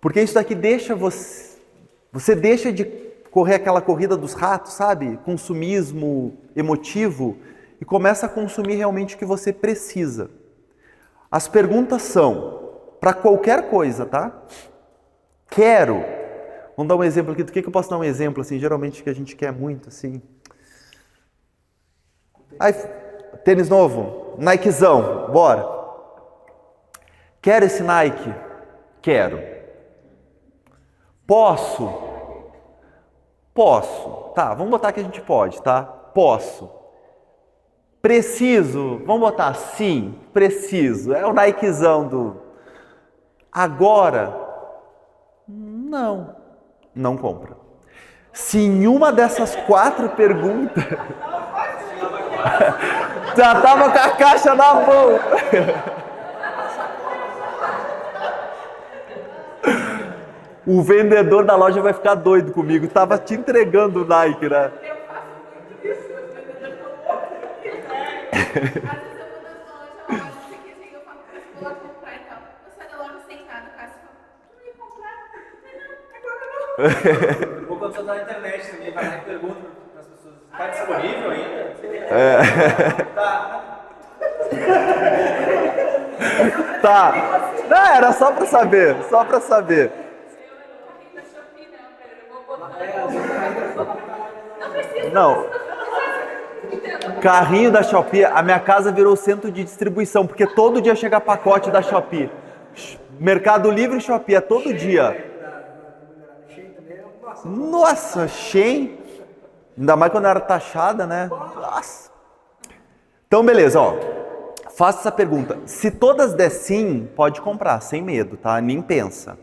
Porque isso daqui deixa você deixa de correr aquela corrida dos ratos, sabe? Consumismo emotivo e começa a consumir realmente o que você precisa. As perguntas são para qualquer coisa, tá? Quero. Vamos dar um exemplo aqui. Do que eu posso dar um exemplo, assim, geralmente que a gente quer muito, assim. Aí, tênis novo, Nikezão, bora. Quero esse Nike? Quero. Posso? Posso. Tá, vamos botar que a gente pode, tá? Posso. Preciso? Vamos botar sim, preciso. É o Nikezão do... Agora? Não. Não compra. Se em uma dessas 4 perguntas... Já tava com a caixa na mão. O vendedor da loja vai ficar doido comigo. Tava te entregando o Nike, né? Eu faço muito isso, os vendedores ficam loucos. Às vezes eu vou na loja, olha, não sei o que, eu falo, eu vou lá comprar e tal. Eu saio da loja sentada, o cara fala, não ia comprar? Não, agora não. Ou quando você tá na internet também, vai lá e pergunta para as pessoas, tá disponível ainda? Tá. Não, era só pra saber, só pra saber. Não. Carrinho da Shopee, a minha casa virou centro de distribuição, porque todo dia chega pacote da Shopee. Mercado Livre e Shopee, é todo dia. Nossa, Shein. Ainda mais quando era taxada, né? Nossa. Então, beleza, ó. Faça essa pergunta. Se todas der sim, pode comprar, sem medo, tá? Nem pensa.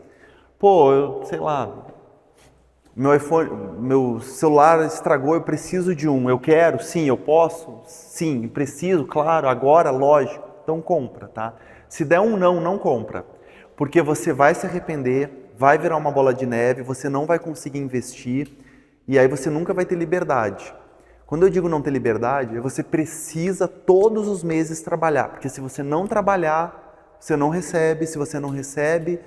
Pô, eu sei lá, meu iPhone, meu celular estragou, eu preciso de um. Eu quero? Sim. Eu posso? Sim. Preciso? Claro. Agora? Lógico. Então compra, tá? Se der um não, não compra. Porque você vai se arrepender, vai virar uma bola de neve, você não vai conseguir investir e aí você nunca vai ter liberdade. Quando eu digo não ter liberdade, você precisa todos os meses trabalhar. Porque se você não trabalhar, você não recebe. Se você não recebe,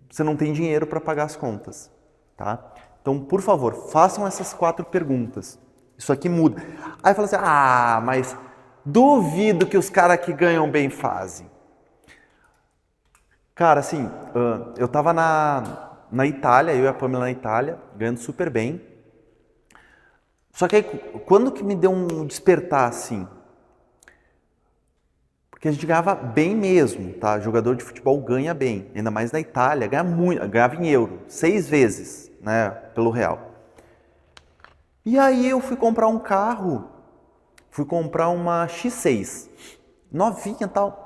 você não tem dinheiro para pagar as contas, tá? Então, por favor, façam essas 4 perguntas. Isso aqui muda. Aí fala assim, mas duvido que os caras que ganham bem fazem. Cara, assim, eu tava na Itália, eu e a Pamela na Itália, ganhando super bem. Só que aí, quando que me deu um despertar, assim? Porque a gente ganhava bem mesmo, tá? Jogador de futebol ganha bem, ainda mais na Itália, ganha muito, ganhava em euro, 6 vezes, né, pelo real. E aí eu fui comprar um carro, fui comprar uma X6, novinha e tal.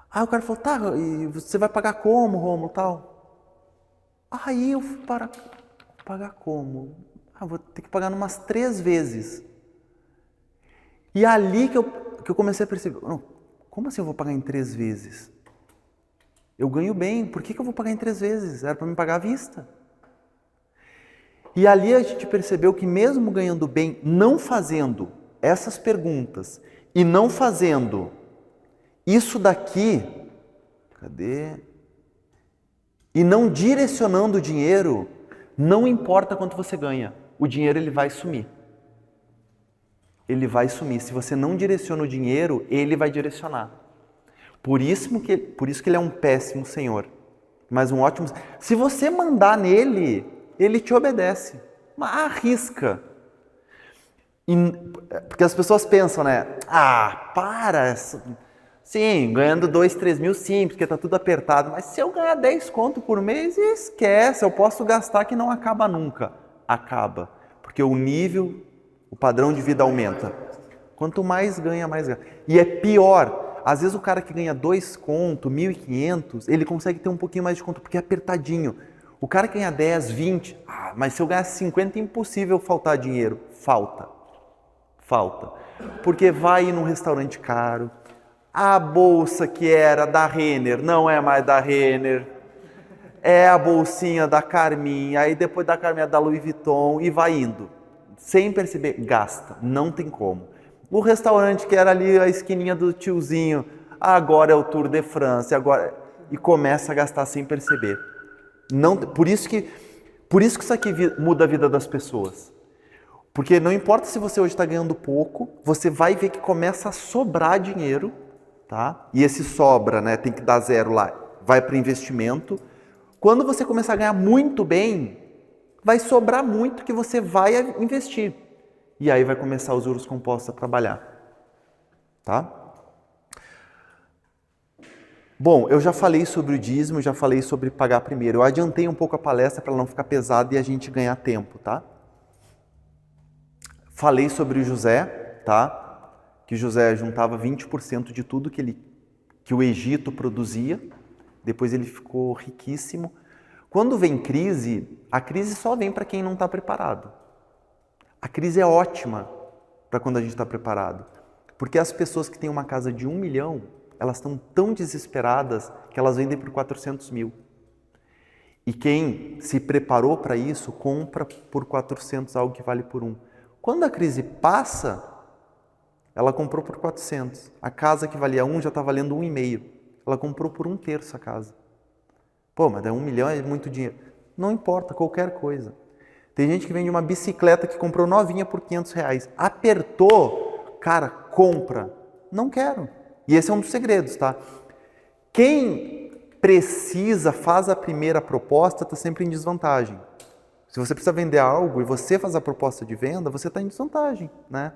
Aí o cara falou, tá, e você vai pagar como, Rômulo, tal? Aí eu fui pagar como? Vou ter que pagar umas 3 vezes. E ali que eu comecei a perceber, não, como assim eu vou pagar em 3 vezes? Eu ganho bem, por que eu vou pagar em 3 vezes? Era para me pagar à vista. E ali a gente percebeu que mesmo ganhando bem, não fazendo essas perguntas e não fazendo isso daqui, cadê? E não direcionando o dinheiro, não importa quanto você ganha, o dinheiro ele vai sumir. Ele vai sumir. Se você não direciona o dinheiro, ele vai direcionar. Por isso que ele é um péssimo senhor, mas um ótimo. Se você mandar nele, ele te obedece. Mas arrisca. Porque as pessoas pensam, né? Para. Sim, ganhando 2, 3 mil sim, porque tá tudo apertado. Mas se eu ganhar 10 conto por mês, esquece. Eu posso gastar que não acaba nunca. Acaba. Porque o nível, o padrão de vida aumenta. Quanto mais ganha, mais ganha. E é pior. Às vezes o cara que ganha 2 conto, 1.500, ele consegue ter um pouquinho mais de conto, porque é apertadinho. O cara que ganha 10, 20, mas se eu ganhar 50 é impossível faltar dinheiro. Falta. Porque vai ir num restaurante caro, a bolsa que era da Renner não é mais da Renner, é a bolsinha da Carmin, aí depois da Carmin é da Louis Vuitton e vai indo. Sem perceber, gasta, não tem como. O restaurante que era ali a esquininha do tiozinho, agora é o Tour de France, e começa a gastar sem perceber. Não, por isso que isso aqui muda a vida das pessoas. Porque não importa se você hoje está ganhando pouco, você vai ver que começa a sobrar dinheiro, tá? E esse sobra, né, tem que dar 0 lá, vai para investimento. Quando você começar a ganhar muito bem, vai sobrar muito que você vai investir. E aí vai começar os juros compostos a trabalhar, tá? Bom, eu já falei sobre o dízimo, já falei sobre pagar primeiro. Eu adiantei um pouco a palestra para não ficar pesado e a gente ganhar tempo, tá? Falei sobre o José, tá? Que José juntava 20% de tudo que o Egito produzia. Depois ele ficou riquíssimo. Quando vem crise, a crise só vem para quem não está preparado. A crise é ótima para quando a gente está preparado. Porque as pessoas que têm uma casa de 1 milhão, elas estão tão desesperadas que elas vendem por 400 mil. E quem se preparou para isso, compra por 400 algo que vale por 1. Quando a crise passa, ela comprou por 400. A casa que valia 1 já está valendo 1,5. Ela comprou por 1/3 a casa. Pô, mas 1 milhão é muito dinheiro. Não importa, qualquer coisa. Tem gente que vende uma bicicleta que comprou novinha por R$500. Apertou, cara, compra. Não quero. E esse é um dos segredos, tá? Quem precisa, faz a primeira proposta, está sempre em desvantagem. Se você precisa vender algo e você faz a proposta de venda, você está em desvantagem, né?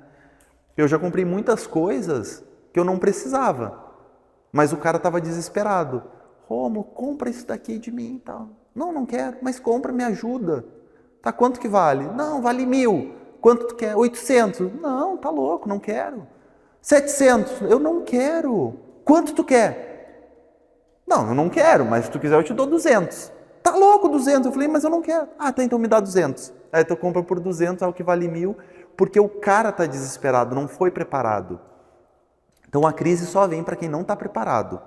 Eu já comprei muitas coisas que eu não precisava, mas o cara estava desesperado. Rômulo, compra isso daqui de mim e tal. Não quero, mas compra, me ajuda. Tá, quanto que vale? Não, vale 1.000. Quanto tu quer? 800. Não, tá louco, não quero. 700. Eu não quero. Quanto tu quer? Não, eu não quero, mas se tu quiser eu te dou 200. Tá louco, 200. Eu falei, mas eu não quero. Tá, então me dá 200. Aí tu compra por 200, algo que vale 1.000, porque o cara tá desesperado, não foi preparado. Então a crise só vem para quem não está preparado.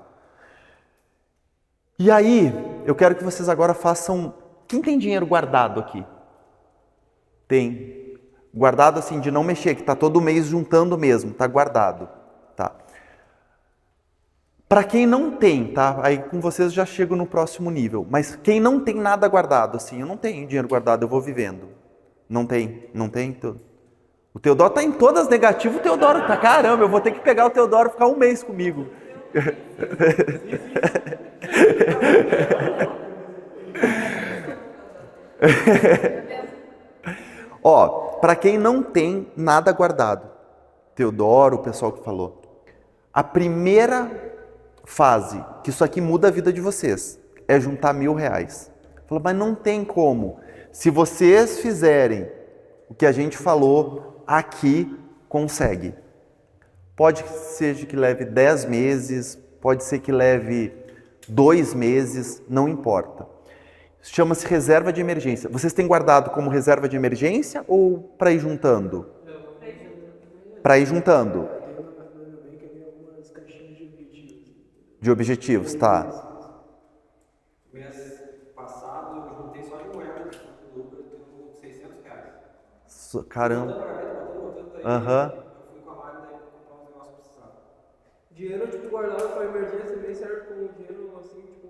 E aí, eu quero que vocês agora façam... Quem tem dinheiro guardado aqui? Tem. Guardado assim, de não mexer, que está todo mês juntando mesmo, está guardado. Tá. Para quem não tem, tá? Aí com vocês já chego no próximo nível. Mas quem não tem nada guardado, assim, eu não tenho dinheiro guardado, eu vou vivendo. Não tem. O Teodoro tá em todas negativo, o Teodoro tá, caramba, eu vou ter que pegar o Teodoro e ficar um mês comigo. Ó, para quem não tem nada guardado, Teodoro, o pessoal que falou, a primeira fase, que isso aqui muda a vida de vocês, é juntar R$1.000. Falou, mas não tem como. Se vocês fizerem o que a gente falou aqui, consegue. Pode ser que leve 10 meses, pode ser que leve 2 meses, não importa. Chama-se reserva de emergência. Vocês têm guardado como reserva de emergência ou para ir juntando? Para ir juntando. De objetivos, tá. Mês passado eu juntei só de moeda do lucro, eu tenho R$600. Caramba. Aham. Eu fui com a Mari daí comprar uns negócios que precisava. Dinheiro, tipo, guardado pra emergência nem serve como dinheiro, assim, tipo,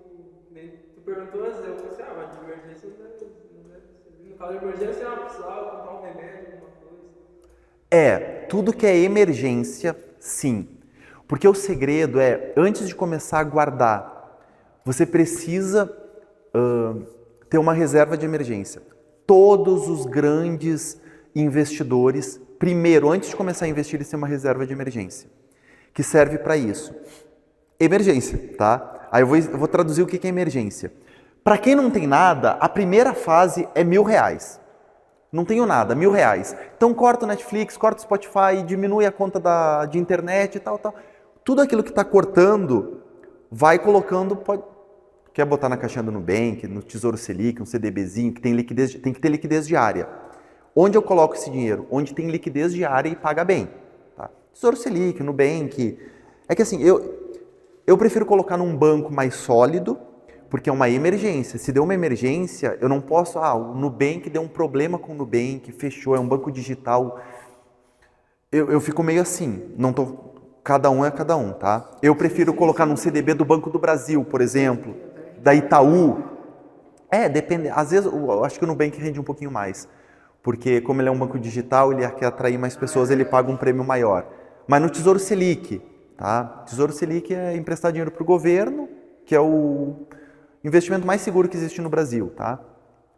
nem... Tu perguntou antes, eu pensei, mas de emergência não deve servir. No caso de emergência, ela precisava comprar um remédio, alguma coisa. Tudo que é emergência, sim. Porque o segredo é, antes de começar a guardar, você precisa ter uma reserva de emergência. Todos os grandes investidores, primeiro, antes de começar a investir, eles têm uma reserva de emergência, que serve para isso. Emergência, tá? Aí eu vou traduzir o que é emergência. Para quem não tem nada, a primeira fase é R$1.000. Não tenho nada, R$1.000. Então corta o Netflix, corta o Spotify, diminui a conta de internet e tal. Tudo aquilo que está cortando, vai colocando, quer botar na caixinha do Nubank, no Tesouro Selic, um CDBzinho, que tem que ter liquidez diária. Onde eu coloco esse dinheiro? Onde tem liquidez diária e paga bem. Tá? Tesouro Selic, Nubank. É que assim, eu prefiro colocar num banco mais sólido, porque é uma emergência. Se deu uma emergência, eu não posso... o Nubank deu um problema com o Nubank, fechou, é um banco digital. Eu fico meio assim, não tô... Cada um é cada um, tá? Eu prefiro colocar num CDB do Banco do Brasil, por exemplo, da Itaú. Depende. Às vezes, eu acho que o Nubank rende um pouquinho mais, porque como ele é um banco digital, ele quer atrair mais pessoas, ele paga um prêmio maior. Mas no Tesouro Selic, tá? Tesouro Selic é emprestar dinheiro para o governo, que é o investimento mais seguro que existe no Brasil, tá?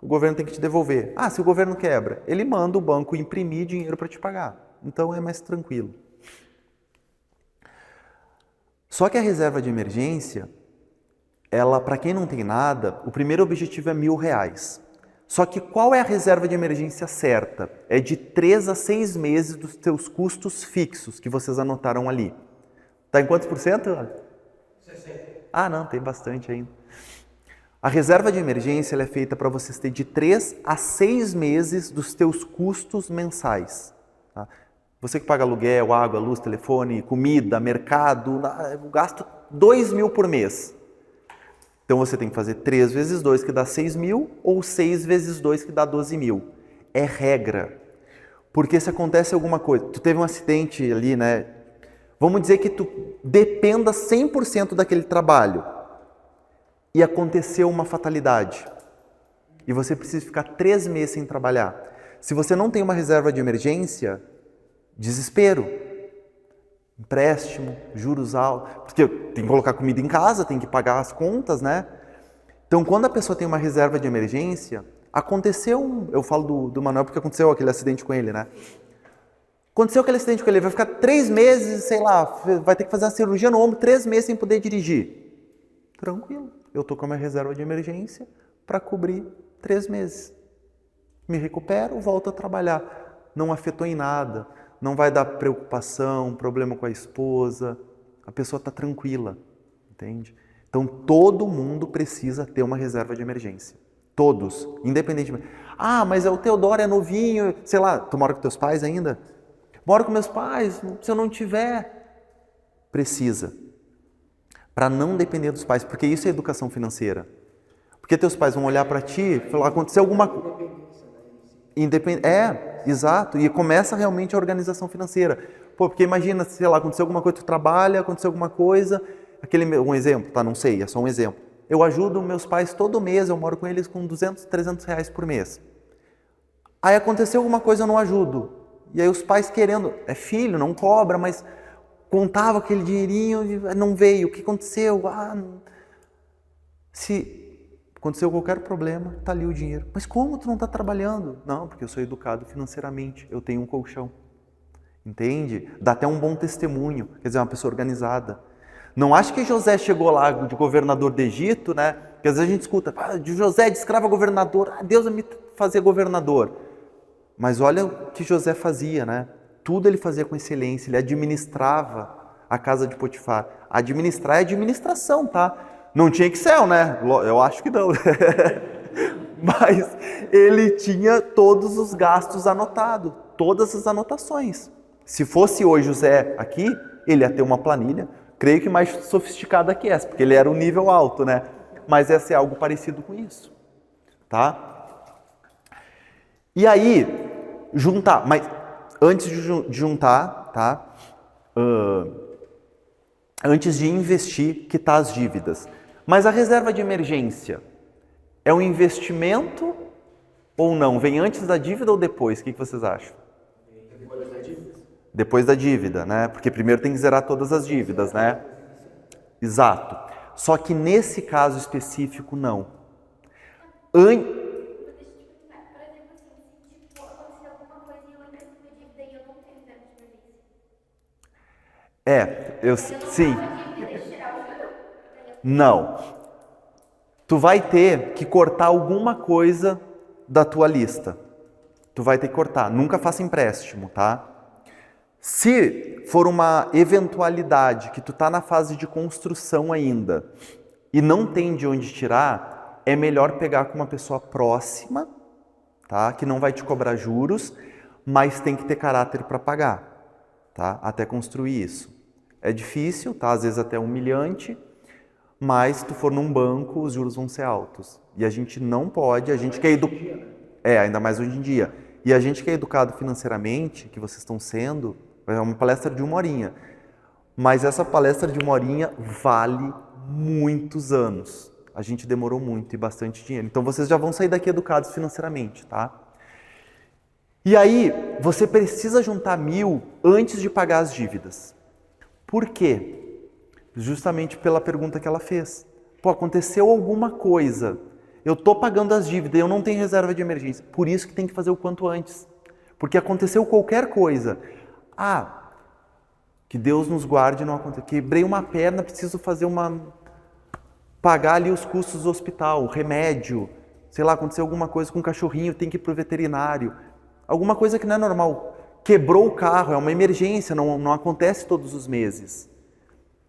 O governo tem que te devolver. Se o governo quebra, ele manda o banco imprimir dinheiro para te pagar. Então é mais tranquilo. Só que a reserva de emergência, ela, para quem não tem nada, o primeiro objetivo é R$1.000. Só que qual é a reserva de emergência certa? É de 3 a 6 meses dos teus custos fixos que vocês anotaram ali. Tá em quantos por cento? 60. Não, tem bastante ainda. A reserva de emergência ela é feita para vocês ter de 3 a 6 meses dos teus custos mensais. Tá? Você que paga aluguel, água, luz, telefone, comida, mercado, eu gasto R$2.000 por mês. Então você tem que fazer 3 vezes 2, que dá 6.000, ou 6 vezes 2, que dá 12.000. É regra. Porque se acontece alguma coisa, tu teve um acidente ali, né? Vamos dizer que tu dependa 100% daquele trabalho e aconteceu uma fatalidade. E você precisa ficar 3 meses sem trabalhar. Se você não tem uma reserva de emergência, desespero, empréstimo, juros altos, porque tem que colocar comida em casa, tem que pagar as contas, né? Então, quando a pessoa tem uma reserva de emergência, aconteceu, eu falo do Manuel porque aconteceu aquele acidente com ele, né? Aconteceu aquele acidente com ele, vai ficar 3 meses, sei lá, vai ter que fazer uma cirurgia no ombro, 3 meses sem poder dirigir. Tranquilo, eu tô com a minha reserva de emergência para cobrir 3 meses. Me recupero, volto a trabalhar. Não afetou em nada. Não vai dar preocupação, problema com a esposa, a pessoa está tranquila, entende? Então todo mundo precisa ter uma reserva de emergência, todos, independentemente. Mas o Teodoro é novinho, sei lá, tu mora com teus pais ainda? Moro com meus pais, se eu não tiver, precisa, para não depender dos pais, porque isso é educação financeira. Porque teus pais vão olhar para ti e falar, aconteceu alguma coisa. Exato, e começa realmente a organização financeira. Porque imagina, sei lá, aconteceu alguma coisa, tu trabalha, aconteceu alguma coisa, um exemplo, tá? Não sei, é só um exemplo. Eu ajudo meus pais todo mês, eu moro com eles com 200, 300 reais por mês. Aí aconteceu alguma coisa, eu não ajudo. E aí os pais querendo, é filho, não cobra, mas contava aquele dinheirinho e não veio. O que aconteceu? Se aconteceu qualquer problema, tá ali o dinheiro. Mas como tu não tá trabalhando? Não, porque eu sou educado financeiramente, eu tenho um colchão. Entende? Dá até um bom testemunho, quer dizer, uma pessoa organizada. Não acho que José chegou lá de governador do Egito, né? Porque às vezes a gente escuta, de José de escravo a governador, Deus vai me fazer governador. Mas olha o que José fazia, né? Tudo ele fazia com excelência, ele administrava a casa de Potifar. Administrar é administração, tá? Não tinha Excel, né? Eu acho que não. Mas ele tinha todos os gastos anotados, todas as anotações. Se fosse hoje José aqui, ele ia ter uma planilha, creio que mais sofisticada que essa, porque ele era um nível alto, né? Mas essa é algo parecido com isso, tá? E aí, juntar, mas antes de juntar, tá? Antes de investir, quitar as dívidas. Mas a reserva de emergência é um investimento ou não? Vem antes da dívida ou depois? O que vocês acham? Depois da dívida. Depois da dívida, né? Porque primeiro tem que zerar todas as dívidas, né? Exato. Só que nesse caso específico, não. Deixa eu te perguntar, por exemplo, assim, se tipo, acontecer alguma coisa e eu ainda tenho dívida e eu não tenho reserva de emergência. Sim. Dívida e tirar o juro? Não. Tu vai ter que cortar alguma coisa da tua lista. Tu vai ter que cortar. Nunca faça empréstimo, tá? Se for uma eventualidade que tu tá na fase de construção ainda e não tem de onde tirar, é melhor pegar com uma pessoa próxima, tá? Que não vai te cobrar juros, mas tem que ter caráter para pagar, tá? Até construir isso. É difícil, tá? Às vezes até humilhante, mas se tu for num banco, os juros vão ser altos. E a gente não pode, a gente que é educado... ainda mais hoje em dia. E a gente que é educado financeiramente, que vocês estão sendo, é uma palestra de 1 horinha. Mas essa palestra de 1 horinha vale muitos anos. A gente demorou muito e bastante dinheiro. Então vocês já vão sair daqui educados financeiramente, tá? E aí, você precisa juntar 1.000 antes de pagar as dívidas. Por quê? Justamente pela pergunta que ela fez. Pô, aconteceu alguma coisa, eu estou pagando as dívidas, eu não tenho reserva de emergência. Por isso que tem que fazer o quanto antes. Porque aconteceu qualquer coisa. Que Deus nos guarde, não aconteça. Quebrei uma perna, preciso pagar ali os custos do hospital, remédio, sei lá, aconteceu alguma coisa com o cachorrinho, tem que ir para o veterinário. Alguma coisa que não é normal. Quebrou o carro, é uma emergência, não acontece todos os meses.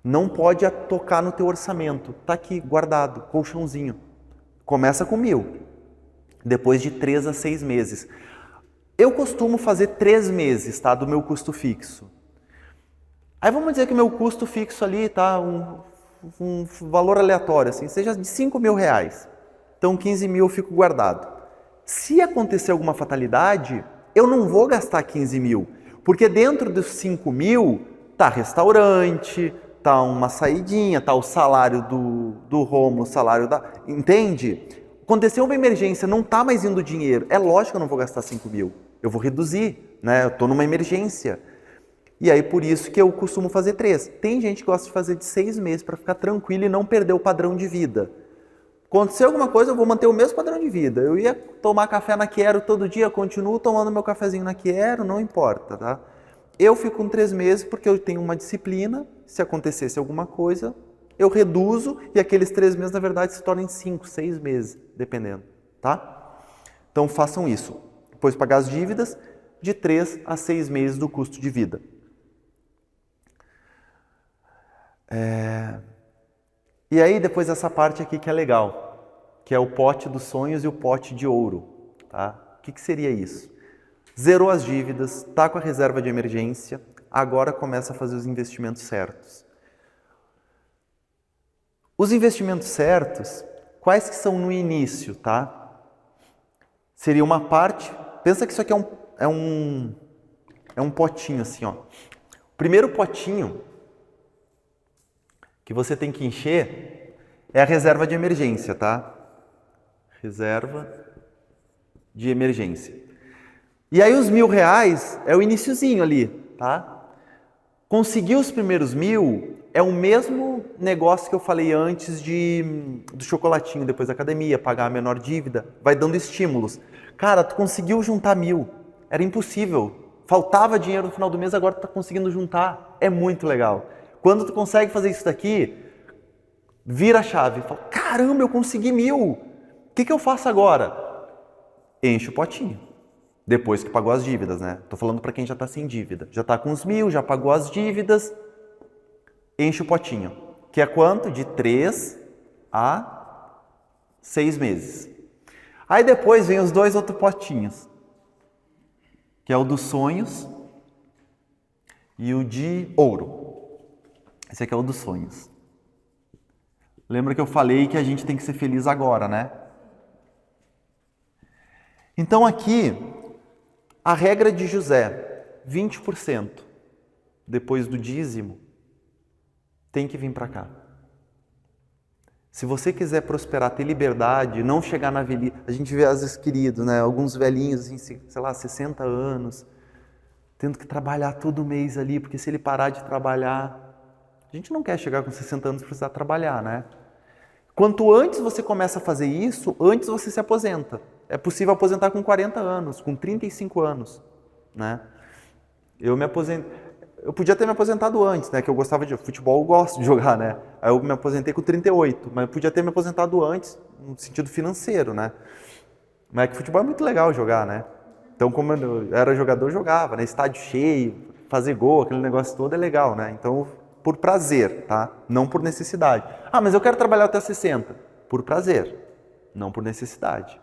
Não pode tocar no teu orçamento. Tá aqui, guardado, colchãozinho. Começa com 1.000. Depois de 3 a 6 meses. Eu costumo fazer 3 meses, tá? Do meu custo fixo. Aí vamos dizer que o meu custo fixo ali, tá? Um valor aleatório, assim, seja de 5.000 reais. Então 15.000 eu fico guardado. Se acontecer alguma fatalidade, eu não vou gastar 15.000. Porque dentro dos 5.000 tá restaurante, tá uma saidinha, tá o salário do Romo, o salário da... Entende? Aconteceu uma emergência, não tá mais indo dinheiro. É lógico que eu não vou gastar 5.000. Eu vou reduzir, né? Eu tô numa emergência. E aí por isso que eu costumo fazer 3. Tem gente que gosta de fazer de 6 meses para ficar tranquilo e não perder o padrão de vida. Aconteceu alguma coisa, eu vou manter o mesmo padrão de vida. Eu ia tomar café na Quero todo dia, continuo tomando meu cafezinho na Quero, não importa, tá? Eu fico com 3 meses porque eu tenho uma disciplina. Se acontecesse alguma coisa, eu reduzo e aqueles 3 meses, na verdade, se tornem 5, 6 meses, dependendo, tá? Então façam isso. Depois pagar as dívidas, de 3 a 6 meses do custo de vida. E aí depois essa parte aqui que é legal, que é o pote dos sonhos e o pote de ouro, tá? O que seria isso? Zerou as dívidas, tá com a reserva de emergência, agora começa a fazer os investimentos certos. Os investimentos certos, quais que são no início, tá? Seria uma parte, pensa que isso aqui é um potinho assim, ó. O primeiro potinho, que você tem que encher é a reserva de emergência, tá? Reserva de emergência. E aí os R$1.000 é o iniciozinho ali, tá? Conseguir os primeiros 1.000 é o mesmo negócio que eu falei antes do chocolatinho depois da academia, pagar a menor dívida, vai dando estímulos. Cara, tu conseguiu juntar 1.000, era impossível. Faltava dinheiro no final do mês, agora tu tá conseguindo juntar. É muito legal. Quando tu consegue fazer isso daqui, vira a chave. Fala, caramba, eu consegui 1.000. O que eu faço agora? Enche o potinho. Depois que pagou as dívidas, né? Tô falando para quem já tá sem dívida. Já tá com os 1.000, já pagou as dívidas. Enche o potinho. Que é quanto? De 3 a 6 meses. Aí depois vem os 2 outros potinhos. Que é o dos sonhos e o de ouro. Esse aqui é o dos sonhos. Lembra que eu falei que a gente tem que ser feliz agora, né? Então aqui, a regra de José, 20% depois do dízimo, tem que vir para cá. Se você quiser prosperar, ter liberdade, não chegar na velhice... A gente vê às vezes queridos, né? Alguns velhinhos, assim, sei lá, 60 anos, tendo que trabalhar todo mês ali, porque se ele parar de trabalhar... A gente não quer chegar com 60 anos e precisar trabalhar, né? Quanto antes você começa a fazer isso, antes você se aposenta. É possível aposentar com 40 anos, com 35 anos, né? Eu podia ter me aposentado antes, né? Que eu gostava de futebol, eu gosto de jogar, né? Aí eu me aposentei com 38, mas eu podia ter me aposentado antes, no sentido financeiro, né? Mas é que futebol é muito legal jogar, né? Então, como eu era jogador, eu jogava, né? Estádio cheio, fazer gol, aquele negócio todo é legal, né? Então, por prazer, tá? Não por necessidade. Ah, mas eu quero trabalhar até 60. Por prazer, não por necessidade.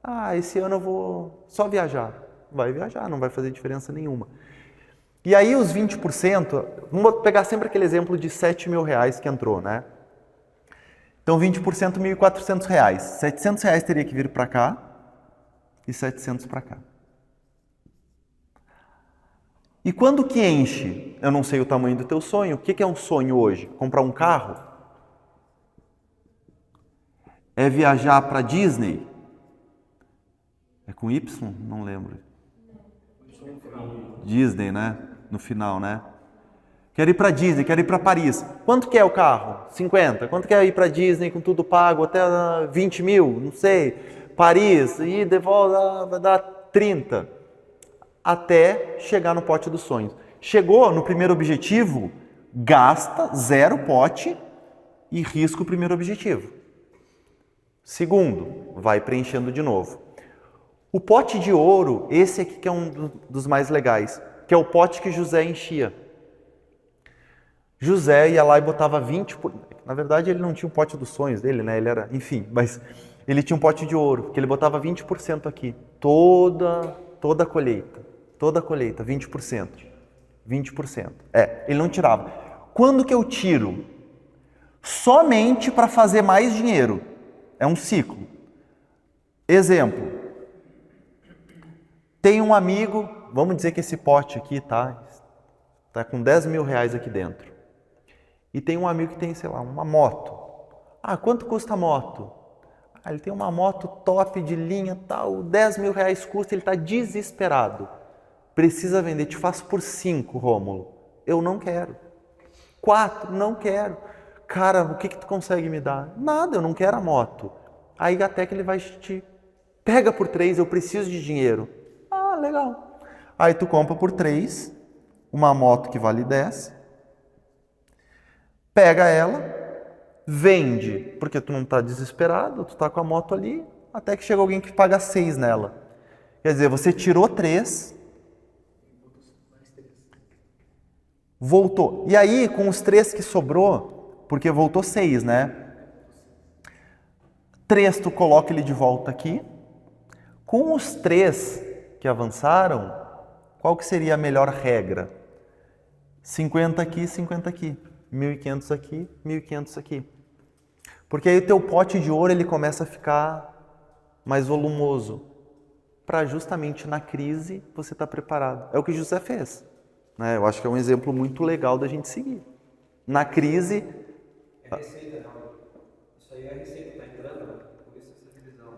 Ah, esse ano eu vou só viajar. Vai viajar, não vai fazer diferença nenhuma. E aí os 20%, vamos pegar sempre aquele exemplo de R$7.000 que entrou, né? Então 20%, R$1.400. R$700 teria que vir para cá e 700 para cá. E quando que enche? Eu não sei o tamanho do teu sonho. O que é um sonho hoje? Comprar um carro? É viajar para Disney? É com Y? Não lembro. Disney, né? No final, né? Quero ir para Disney, quero ir para Paris. Quanto que é o carro? 50. Quanto que é ir para Disney com tudo pago? Até 20 mil? Não sei. Paris, e de volta vai dar 30. Até chegar no pote dos sonhos. Chegou no primeiro objetivo, gasta, zero pote e risca o primeiro objetivo. Segundo, vai preenchendo de novo. O pote de ouro, esse aqui que é um dos mais legais, que é o pote que José enchia. José ia lá e botava 20... Na verdade, ele não tinha o pote dos sonhos dele, né? Ele era... Enfim, mas ele tinha um pote de ouro, que ele botava 20% aqui. Toda a colheita. Toda a colheita, 20%. 20%. Ele não tirava. Quando que eu tiro? Somente para fazer mais dinheiro. É um ciclo. Exemplo. Tem um amigo, vamos dizer que esse pote aqui tá com R$10.000 aqui dentro. E tem um amigo que tem, sei lá, uma moto. Ah, quanto custa a moto? Ah, ele tem uma moto top de linha, tal, R$10.000 custa, ele está desesperado. Precisa vender, te faço por 5, Rômulo. Eu não quero. 4, não quero. Cara, o que tu consegue me dar? Nada, eu não quero a moto. Aí até que ele vai te... Pega por 3, eu preciso de dinheiro. Ah, legal. Aí tu compra por 3, uma moto que vale 10, pega ela, vende, porque tu não está desesperado, tu está com a moto ali, até que chega alguém que paga 6 nela. Quer dizer, você tirou 3, voltou. E aí, com os 3 que sobrou, porque voltou 6, né? 3 tu coloca ele de volta aqui. Com os 3 que avançaram, qual que seria a melhor regra? 50 aqui, 50 aqui. 1.500 aqui, 1.500 aqui. Porque aí o teu pote de ouro ele começa a ficar mais volumoso. Para justamente na crise você estar preparado. É o que José fez. Né? Eu acho que é um exemplo muito legal da gente seguir. Na crise, É receita, não. Isso aí é receita, tá entrando, né? Por isso essa divisão.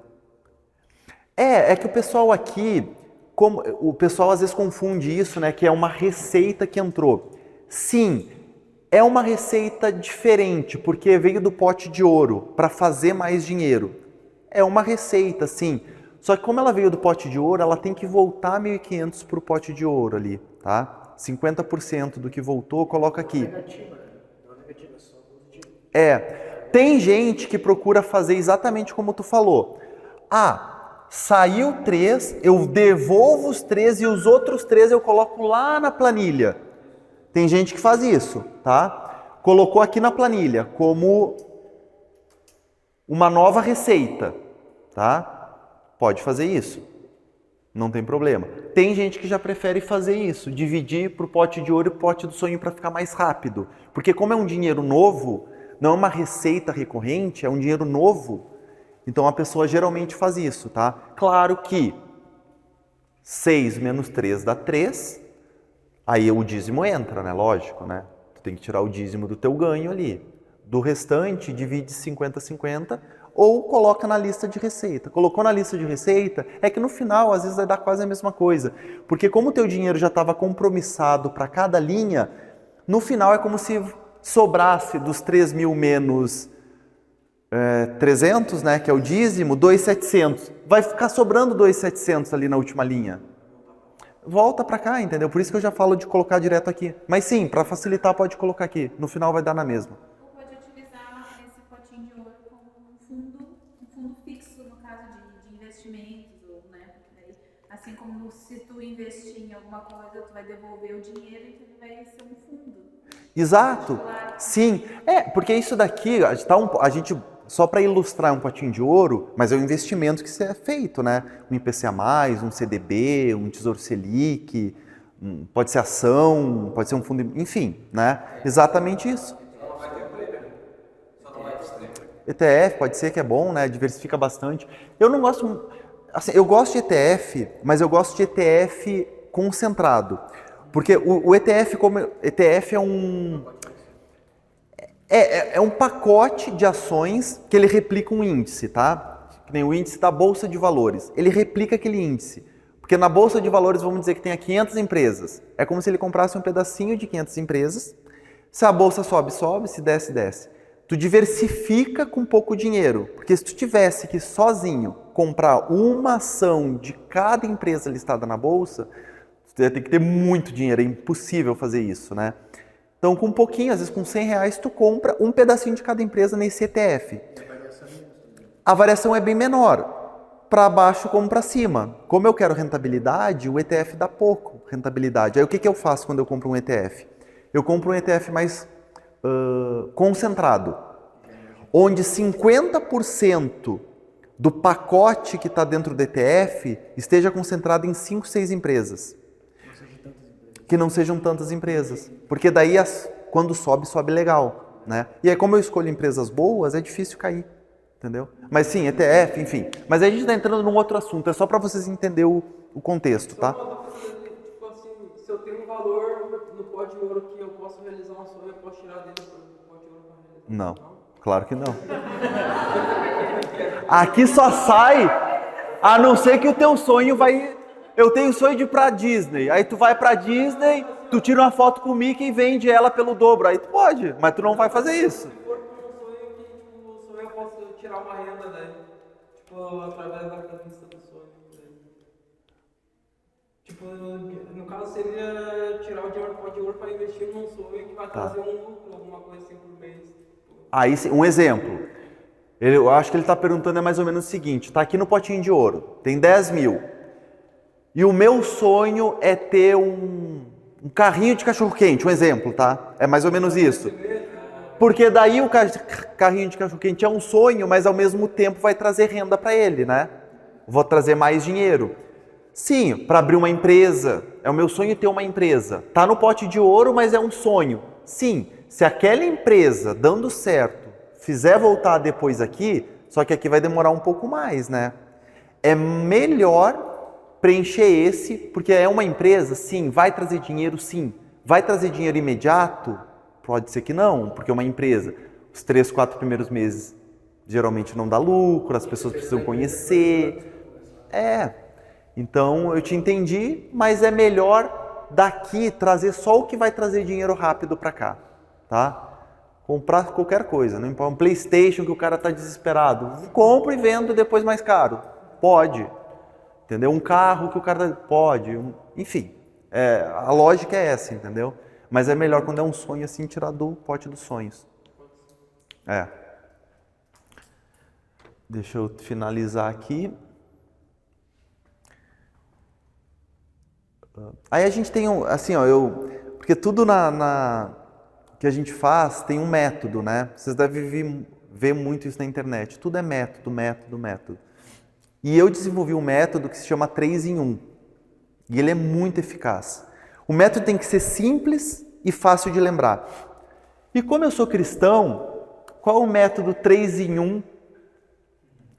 É que o pessoal aqui, como o pessoal às vezes confunde isso, né, que é uma receita que entrou. Sim, é uma receita diferente, porque veio do pote de ouro para fazer mais dinheiro. É uma receita, sim. Só que como ela veio do pote de ouro, ela tem que voltar 1.500 para o pote de ouro ali, tá? 50% do que voltou, coloca aqui. Negativa, né? Não negativa, só positiva. Tem gente que procura fazer exatamente como tu falou. Ah, saiu 3, eu devolvo os 3 e os outros 3 eu coloco lá na planilha. Tem gente que faz isso, tá? Colocou aqui na planilha como uma nova receita, tá? Pode fazer isso, não tem problema. Tem gente que já prefere fazer isso, dividir para o pote de ouro e o pote do sonho para ficar mais rápido. Porque como é um dinheiro novo, não é uma receita recorrente, é um dinheiro novo, então a pessoa geralmente faz isso, tá? Claro que 6 menos 3 dá 3, aí o dízimo entra, né? Lógico, né? Tu tem que tirar o dízimo do teu ganho ali. Do restante, divide 50-50 ou coloca na lista de receita. Colocou na lista de receita, é que no final às vezes vai dar quase a mesma coisa. Porque como o teu dinheiro já estava compromissado para cada linha, no final é como se sobrasse dos 3.000 menos 300, né, que é o dízimo, 2.700. Vai ficar sobrando 2.700 ali na última linha. Volta para cá, entendeu? Por isso que eu já falo de colocar direto aqui. Mas sim, para facilitar pode colocar aqui. No final vai dar na mesma. Ou pode utilizar esse potinho de ouro como um fundo fixo, no caso de investimentos, ou, né? Porque daí, assim como se tu investir em alguma coisa, tu vai devolver o dinheiro, então ele vai ser um fundo. Exato. Sim. Porque isso daqui, a gente só para ilustrar um potinho de ouro, mas é um investimento que isso é feito, né? Um IPCA+, um CDB, um Tesouro Selic, pode ser ação, pode ser um fundo, enfim, né? Exatamente isso. Só não vai ter prêmio. Só não vai ter prêmio. ETF pode ser que é bom, né? Diversifica bastante. Eu não gosto, assim, eu gosto de ETF, mas eu gosto de ETF concentrado. Porque o ETF, como ETF é um pacote de ações que ele replica um índice, tá? Que nem o índice da Bolsa de Valores. Ele replica aquele índice. Porque na Bolsa de Valores, vamos dizer que tem 500 empresas. É como se ele comprasse um pedacinho de 500 empresas. Se a Bolsa sobe, sobe. Se desce, desce. Tu diversifica com pouco dinheiro. Porque se tu tivesse que sozinho comprar uma ação de cada empresa listada na Bolsa, tu ia ter que ter muito dinheiro. É impossível fazer isso, né? Então, com um pouquinho, às vezes com R$100, tu compra um pedacinho de cada empresa nesse ETF. A variação é bem menor, para baixo como para cima. Como eu quero rentabilidade, o ETF dá pouco rentabilidade. Aí o que eu faço quando eu compro um ETF? Eu compro um ETF mais concentrado, onde 50% do pacote que está dentro do ETF esteja concentrado em 5, 6 empresas. Que não sejam tantas empresas. Porque daí, quando sobe, sobe legal, né? E aí, como eu escolho empresas boas, é difícil cair, entendeu? Mas sim, ETF, enfim. Mas aí a gente está entrando num outro assunto, é só para vocês entenderem o contexto, tá? Só uma dúvida, tipo assim, se eu tenho um valor no pote de ouro que eu posso realizar uma sonho, eu posso tirar dele do pote de ouro para realizar? Não, claro que não. Aqui só sai, a não ser que o teu sonho vai... Eu tenho sonho de ir pra Disney. Aí tu vai pra Disney, tu tira uma foto com o Mickey e vende ela pelo dobro. Aí tu pode, mas tu não vai fazer isso. Se for um sonho que, tipo, o sonho eu posso tirar uma renda daí. Tipo, através da conquista do sonho. Tipo, no caso seria tirar o dinheiro do pote de ouro para investir num sonho que vai trazer um lucro, alguma coisa assim por mês. Aí, um exemplo. Eu acho que ele está perguntando é mais ou menos o seguinte. Tá aqui no potinho de ouro, tem 10 mil. E o meu sonho é ter um carrinho de cachorro-quente, um exemplo, tá? É mais ou menos isso. Porque daí o carrinho de cachorro-quente é um sonho, mas ao mesmo tempo vai trazer renda para ele, né? Vou trazer mais dinheiro. Sim, para abrir uma empresa, é o meu sonho ter uma empresa. Tá no pote de ouro, mas é um sonho. Sim, se aquela empresa, dando certo, fizer voltar depois aqui, só que aqui vai demorar um pouco mais, né? É melhor preencher esse, porque é uma empresa, sim, vai trazer dinheiro, sim. Vai trazer dinheiro imediato? Pode ser que não, porque é uma empresa. Os 3, 4 primeiros meses geralmente não dá lucro, as pessoas precisam conhecer. Então eu te entendi, mas é melhor daqui trazer só o que vai trazer dinheiro rápido para cá, tá? Comprar qualquer coisa, não importa, um PlayStation que o cara tá desesperado, compro e vendo depois mais caro. Pode, entendeu? Um carro que o cara pode, enfim, a lógica é essa, entendeu? Mas é melhor quando é um sonho assim, tirar do pote dos sonhos. Deixa eu finalizar aqui. Aí a gente tem assim, ó, porque tudo que a gente faz tem um método, né? Vocês devem ver muito isso na internet. Tudo é método, método, método. E eu desenvolvi um método que se chama 3 em 1. E ele é muito eficaz. O método tem que ser simples e fácil de lembrar. E como eu sou cristão, qual é o método 3 em 1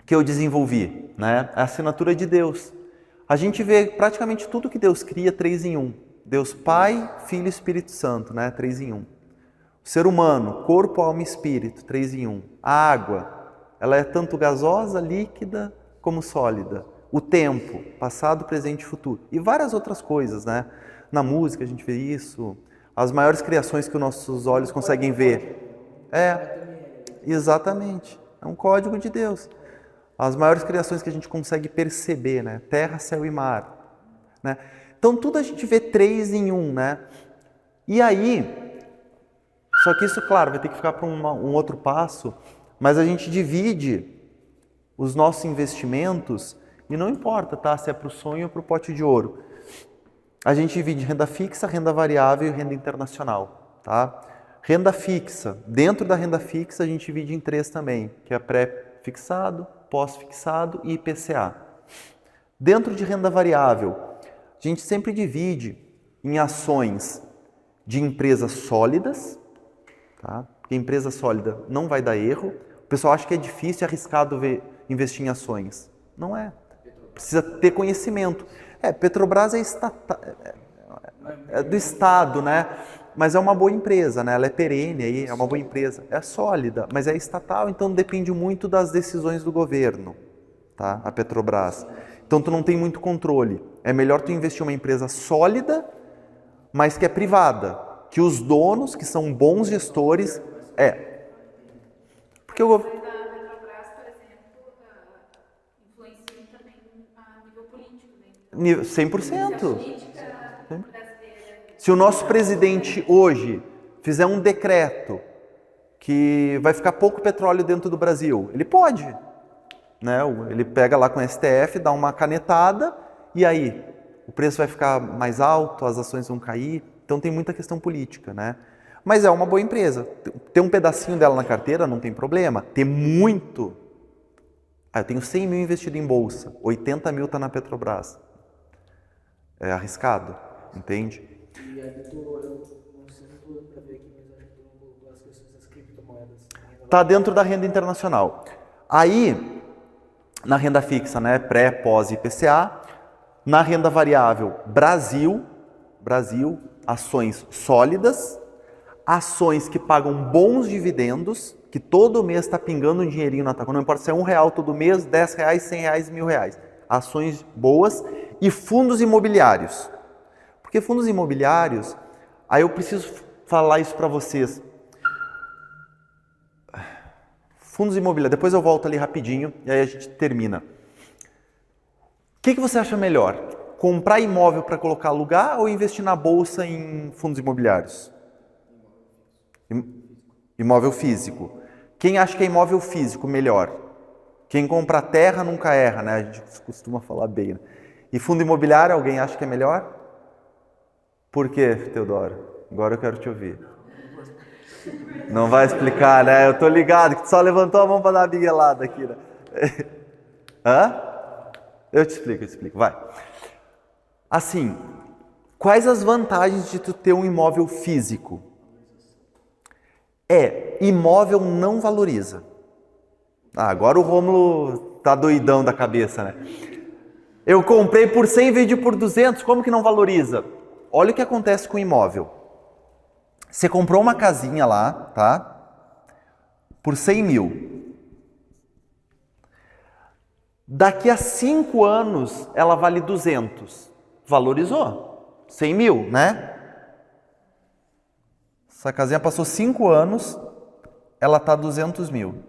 que eu desenvolvi? Né? A assinatura de Deus. A gente vê praticamente tudo que Deus cria 3 em 1. Deus Pai, Filho e Espírito Santo, né? 3 em 1. O ser humano, corpo, alma e espírito, 3 em 1. A água, ela é tanto gasosa, líquida, como sólida. O tempo, passado, presente e futuro. E várias outras coisas, né? Na música a gente vê isso. As maiores criações que os nossos olhos conseguem ver. Exatamente. É um código de Deus. As maiores criações que a gente consegue perceber, né? Terra, céu e mar. Né? Então tudo a gente vê 3 em 1, né? E aí, só que isso, claro, vai ter que ficar para um outro passo, mas a gente divide os nossos investimentos, e não importa, tá? Se é para o sonho ou para o pote de ouro. A gente divide renda fixa, renda variável e renda internacional, tá? Renda fixa. Dentro da renda fixa a gente divide em 3 também, que é pré-fixado, pós-fixado e IPCA. Dentro de renda variável, a gente sempre divide em ações de empresas sólidas, tá? Porque empresa sólida não vai dar erro. O pessoal acha que é difícil e arriscado investir em ações. Não é. Precisa ter conhecimento. Petrobras é do Estado, né? Mas é uma boa empresa, né? Ela é perene, aí, é uma boa empresa. É sólida, mas é estatal, então depende muito das decisões do governo, tá? A Petrobras. Então tu não tem muito controle. É melhor tu investir em uma empresa sólida, mas que é privada. Que os donos, que são bons gestores... Porque o governo... Da Petrobras, por exemplo, influencia também a nível político, né? 100%. Se o nosso presidente hoje fizer um decreto que vai ficar pouco petróleo dentro do Brasil, ele pode. Né? Ele pega lá com o STF, dá uma canetada e aí o preço vai ficar mais alto, as ações vão cair. Então tem muita questão política, né? Mas é uma boa empresa. Ter um pedacinho dela na carteira não tem problema. Ter muito... eu tenho 100 mil investido em bolsa, 80 mil está na Petrobras. É arriscado, entende? E aí eu não sei se estou para ver aqui, mas acho que tu não colocou as questões das criptomoedas. Está dentro da renda internacional. Aí, na renda fixa, né, pré, pós IPCA, na renda variável, Brasil, ações sólidas, ações que pagam bons dividendos, que todo mês está pingando um dinheirinho na conta, não importa se é R$1 todo mês, R$10, R$100, R$1.000. Ações boas e fundos imobiliários. Porque fundos imobiliários, aí eu preciso falar isso para vocês. Fundos imobiliários, depois eu volto ali rapidinho e aí a gente termina. O que você acha melhor? Comprar imóvel para colocar alugar ou investir na bolsa em fundos imobiliários? Imóvel físico. Quem acha que é imóvel físico melhor? Quem compra terra nunca erra, né? A gente costuma falar bem. Né? E fundo imobiliário, alguém acha que é melhor? Por quê, Teodoro? Agora eu quero te ouvir. Não vai explicar, né? Eu tô ligado que tu só levantou a mão para dar uma biguelada aqui, né? Hã? Eu te explico. Vai. Assim, quais as vantagens de tu ter um imóvel físico? Imóvel não valoriza. Agora o Rômulo tá doidão da cabeça, né? Eu comprei por 100 e vendi por 200, como que não valoriza? Olha o que acontece com o imóvel. Você comprou uma casinha lá, tá? por 100 mil. Daqui a 5 anos, ela vale 200. Valorizou. 100 mil, né? Essa casinha passou 5 anos, ela está 200 mil.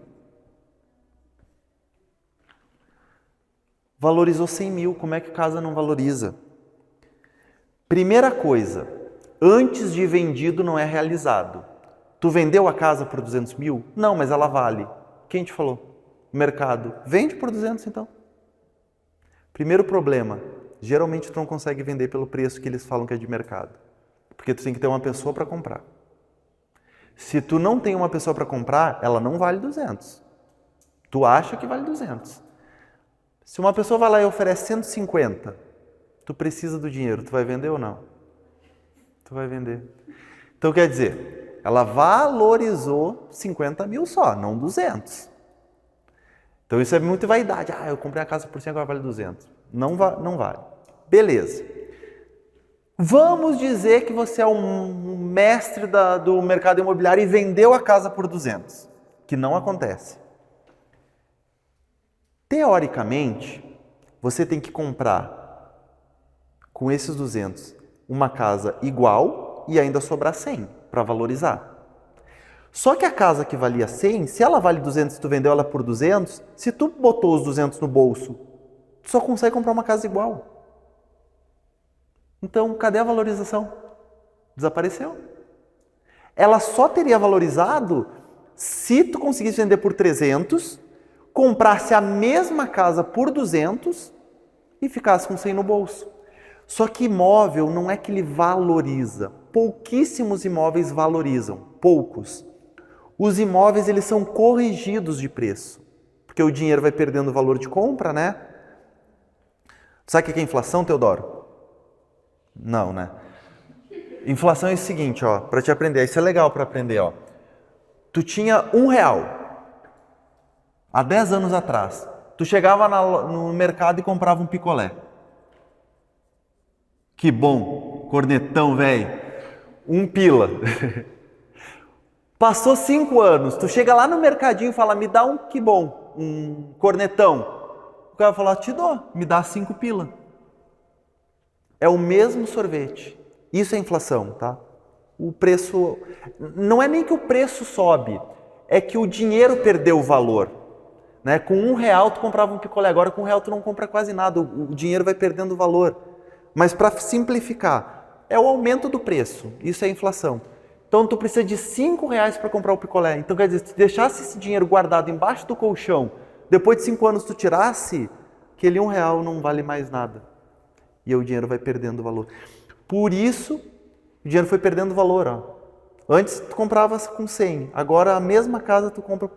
Valorizou 100 mil, como é que casa não valoriza? Primeira coisa, antes de vendido não é realizado. Tu vendeu a casa por 200 mil? Não, mas ela vale. Quem te falou? O mercado. Vende por 200 então. Primeiro problema, geralmente tu não consegue vender pelo preço que eles falam que é de mercado. Porque tu tem que ter uma pessoa para comprar. Se tu não tem uma pessoa para comprar, ela não vale 200. Tu acha que vale 200. Se uma pessoa vai lá e oferece 150, tu precisa do dinheiro, tu vai vender ou não? Tu vai vender. Então quer dizer, ela valorizou 50 mil só, não 200. Então isso é muita vaidade. Ah, eu comprei a casa por 100, agora vale 200. Não vale. Beleza. Vamos dizer que você é um mestre do mercado imobiliário e vendeu a casa por 200, que não acontece. Teoricamente, você tem que comprar com esses 200 uma casa igual e ainda sobrar 100 para valorizar. Só que a casa que valia 100, se ela vale 200 e tu vendeu ela por 200, se tu botou os 200 no bolso, tu só consegue comprar uma casa igual. Então, cadê a valorização? Desapareceu. Ela só teria valorizado se tu conseguisse vender por 300, comprasse a mesma casa por 200 e ficasse com 100 no bolso. Só que imóvel não é que ele valoriza. Pouquíssimos imóveis valorizam, poucos. Os imóveis, eles são corrigidos de preço, porque o dinheiro vai perdendo o valor de compra, né? Sabe o que é inflação, Teodoro? Não, né? Inflação é o seguinte, ó, para te aprender, isso é legal para aprender, ó. Tu tinha R$1 há 10 anos atrás. Tu chegava no mercado e comprava um picolé. Que bom, cornetão, velho. 1 pila. Passou 5 anos, tu chega lá no mercadinho e fala, me dá um que bom, um cornetão. O cara vai falar, te dou, me dá 5 pila. É o mesmo sorvete. Isso é inflação, tá? O preço... Não é nem que o preço sobe, é que o dinheiro perdeu o valor. Né? Com R$1 tu comprava um picolé, agora com R$1 tu não compra quase nada, o dinheiro vai perdendo o valor. Mas para simplificar, é o aumento do preço, isso é inflação. Então tu precisa de R$5 para comprar o picolé. Então quer dizer, se tu deixasse esse dinheiro guardado embaixo do colchão, depois de 5 anos tu tirasse, aquele R$1 não vale mais nada. E o dinheiro vai perdendo valor. Por isso, o dinheiro foi perdendo valor. Ó. Antes tu comprava com 100, agora a mesma casa tu compra,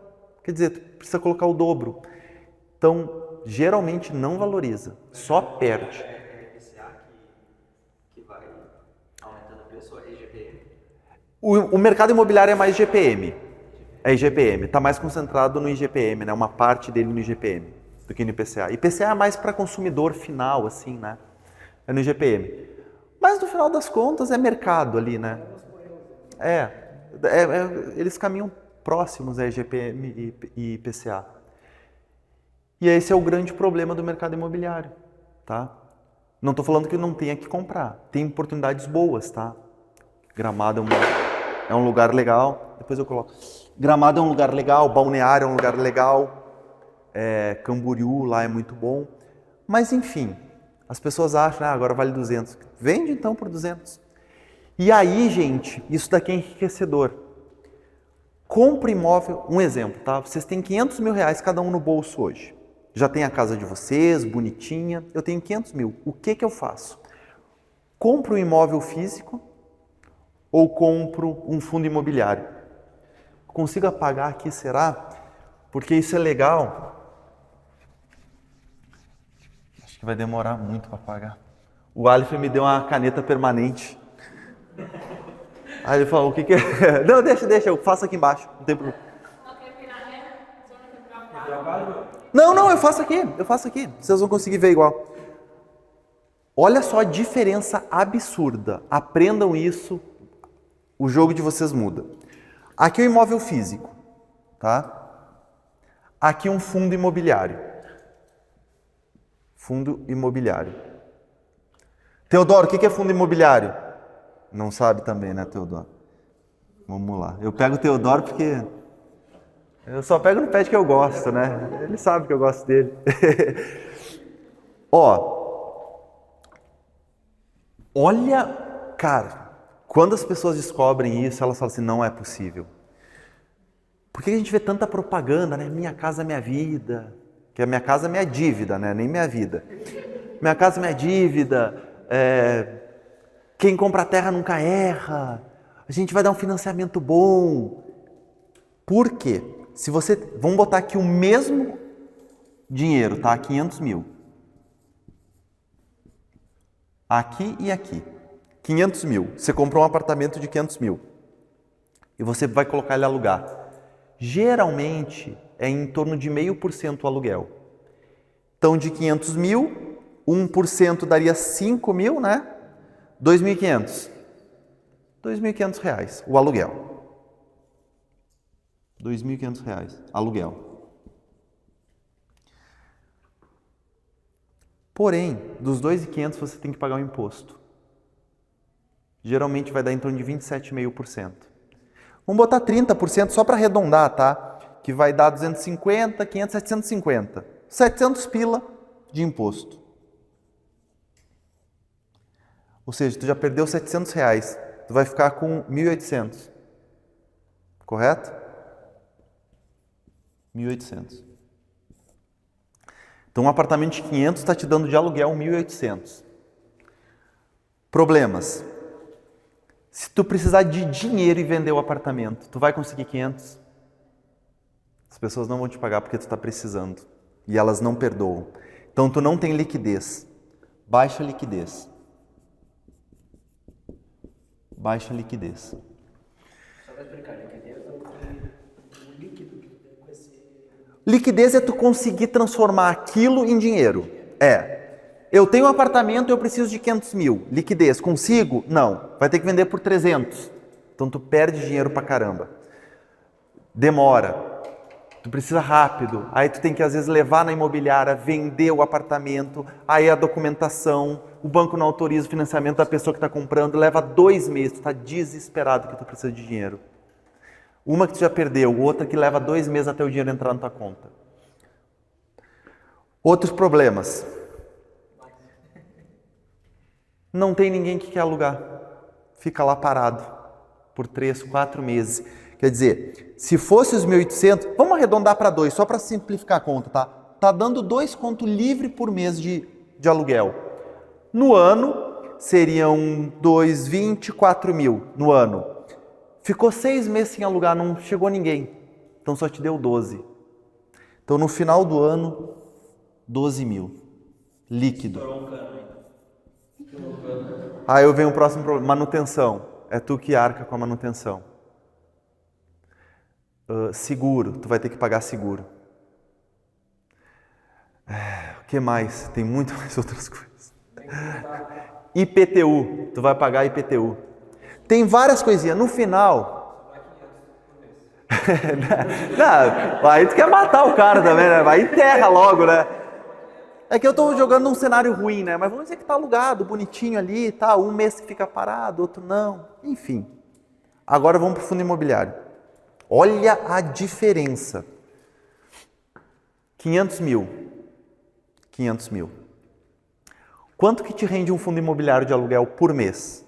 quer dizer, tu precisa colocar o dobro. Então, geralmente não valoriza, só perde. É IPCA que vai aumentando o preço ou é IGPM? O mercado imobiliário é mais GPM. É IGPM, está mais concentrado no IGPM, né? Uma parte dele no IGPM do que no IPCA. IPCA é mais para consumidor final, assim, né? É no IGPM. Mas no final das contas é mercado ali, né? Eles caminham próximos a IGPM e IPCA. E esse é o grande problema do mercado imobiliário, tá? Não estou falando que não tenha que comprar. Tem oportunidades boas, tá? Gramado é um lugar legal. Depois eu coloco. Gramado é um lugar legal, Balneário é um lugar legal, Camboriú lá é muito bom. Mas enfim, as pessoas acham, agora vale 200. Vende então por 200. E aí, gente, isso daqui é enriquecedor. Compre imóvel, um exemplo, tá? Vocês têm R$500 mil cada um no bolso hoje. Já tem a casa de vocês, bonitinha. Eu tenho 500 mil. O que eu faço? Compro um imóvel físico ou compro um fundo imobiliário? Consigo apagar aqui, será? Porque isso é legal. Acho que vai demorar muito para apagar. O Aleph me deu uma caneta permanente. Aí ele falou, o que é? Não, deixa, eu faço aqui embaixo. Não tem problema. Não, eu faço aqui. Vocês vão conseguir ver igual. Olha só a diferença absurda. Aprendam isso, o jogo de vocês muda. Aqui é o imóvel físico. tá? Aqui um fundo imobiliário. Fundo imobiliário. Teodoro, o que é fundo imobiliário? Não sabe também, né, Teodoro? Vamos lá. Eu pego o Teodoro porque eu só pego no pet que eu gosto, né? Ele sabe que eu gosto dele. Ó, olha, cara, quando as pessoas descobrem isso, elas falam assim, não é possível. Por que a gente vê tanta propaganda, né? Minha casa, minha vida. Que a minha casa é minha dívida, né? Nem minha vida. Minha casa, minha dívida. Quem compra terra nunca erra. A gente vai dar um financiamento bom. Por quê? Se você... Vamos botar aqui o mesmo dinheiro, tá? 500 mil. Aqui e aqui. 500 mil. Você comprou um apartamento de 500 mil. E você vai colocar ele a alugar. Geralmente é em torno de 0,5% o aluguel. Então, de 500 mil, 1% daria 5 mil, né? 2.500. R$2.500 o aluguel. R$2.500 aluguel. Porém, dos 2.500 você tem que pagar o imposto. Geralmente vai dar em torno de 27,5%. Vamos botar 30% só para arredondar, tá? Que vai dar 250, 500, 750. 700 pila de imposto. Ou seja, tu já perdeu R$700. Tu vai ficar com 1.800. Correto? 1.800. Então, um apartamento de 500 está te dando de aluguel 1.800. Problemas. Se tu precisar de dinheiro e vender o apartamento, tu vai conseguir 500? As pessoas não vão te pagar porque tu está precisando. E elas não perdoam. Então, tu não tem liquidez. Baixa liquidez. Baixa liquidez. Só para explicar, liquidez é o líquido que tu tem com esse... Liquidez é tu conseguir transformar aquilo em dinheiro. Eu tenho um apartamento, eu preciso de 500 mil. Liquidez, consigo? Não. Vai ter que vender por 300. Então tu perde dinheiro pra caramba. Demora. Tu precisa rápido. Aí tu tem que às vezes levar na imobiliária, vender o apartamento, aí a documentação, o banco não autoriza o financiamento da pessoa que está comprando, leva 2 meses, tu está desesperado que tu precisa de dinheiro. Uma que tu já perdeu, outra que leva 2 meses até o dinheiro entrar na tua conta. Outros problemas. Não tem ninguém que quer alugar. Fica lá parado por 3, 4 meses. Quer dizer, se fosse os 1.800, vamos arredondar para 2, só para simplificar a conta, tá? Tá dando 2 conto livre por mês de aluguel. No ano, seriam 2, 24 mil no ano. Ficou 6 meses sem alugar, não chegou ninguém. Então só te deu 12. Então no final do ano, 12 mil. Líquido. Aí eu venho o próximo problema, manutenção. É tu que arca com a manutenção. Seguro, tu vai ter que pagar seguro. O que mais? Tem muito mais outras coisas. IPTU, tu vai pagar IPTU. Tem várias coisinhas. No final... Não, aí tu quer matar o cara também, né? Vai enterra logo, né? É que eu tô jogando num cenário ruim, né? Mas vamos dizer que tá alugado, bonitinho ali, tá? Um mês que fica parado, outro não. Enfim. Agora vamos pro fundo imobiliário. Olha a diferença. 500 mil. 500 mil. Quanto que te rende um fundo imobiliário de aluguel por mês?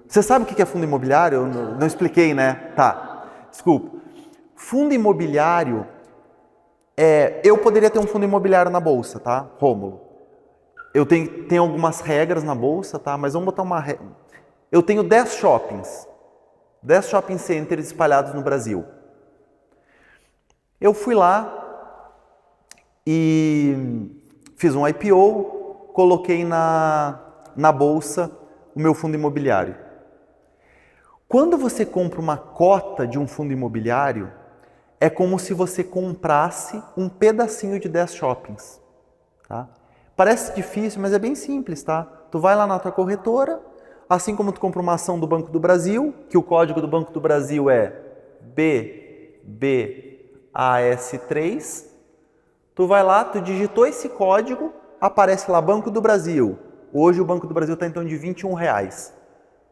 Você sabe o que é fundo imobiliário? Eu não expliquei, né? Tá. Desculpa. Fundo imobiliário eu poderia ter um fundo imobiliário na bolsa, tá? Rômulo. Eu tenho algumas regras na bolsa, tá? Mas vamos botar uma regra. Eu tenho 10 shoppings. 10 shopping centers espalhados no Brasil. Eu fui lá e fiz um IPO, coloquei na bolsa o meu fundo imobiliário. Quando você compra uma cota de um fundo imobiliário, é como se você comprasse um pedacinho de 10 shoppings. Tá? Parece difícil, mas é bem simples, tá? Tu vai lá na tua corretora, assim como tu compra uma ação do Banco do Brasil, que o código do Banco do Brasil é BBAS3, tu vai lá, tu digitou esse código, aparece lá Banco do Brasil. Hoje o Banco do Brasil está em torno de R$21.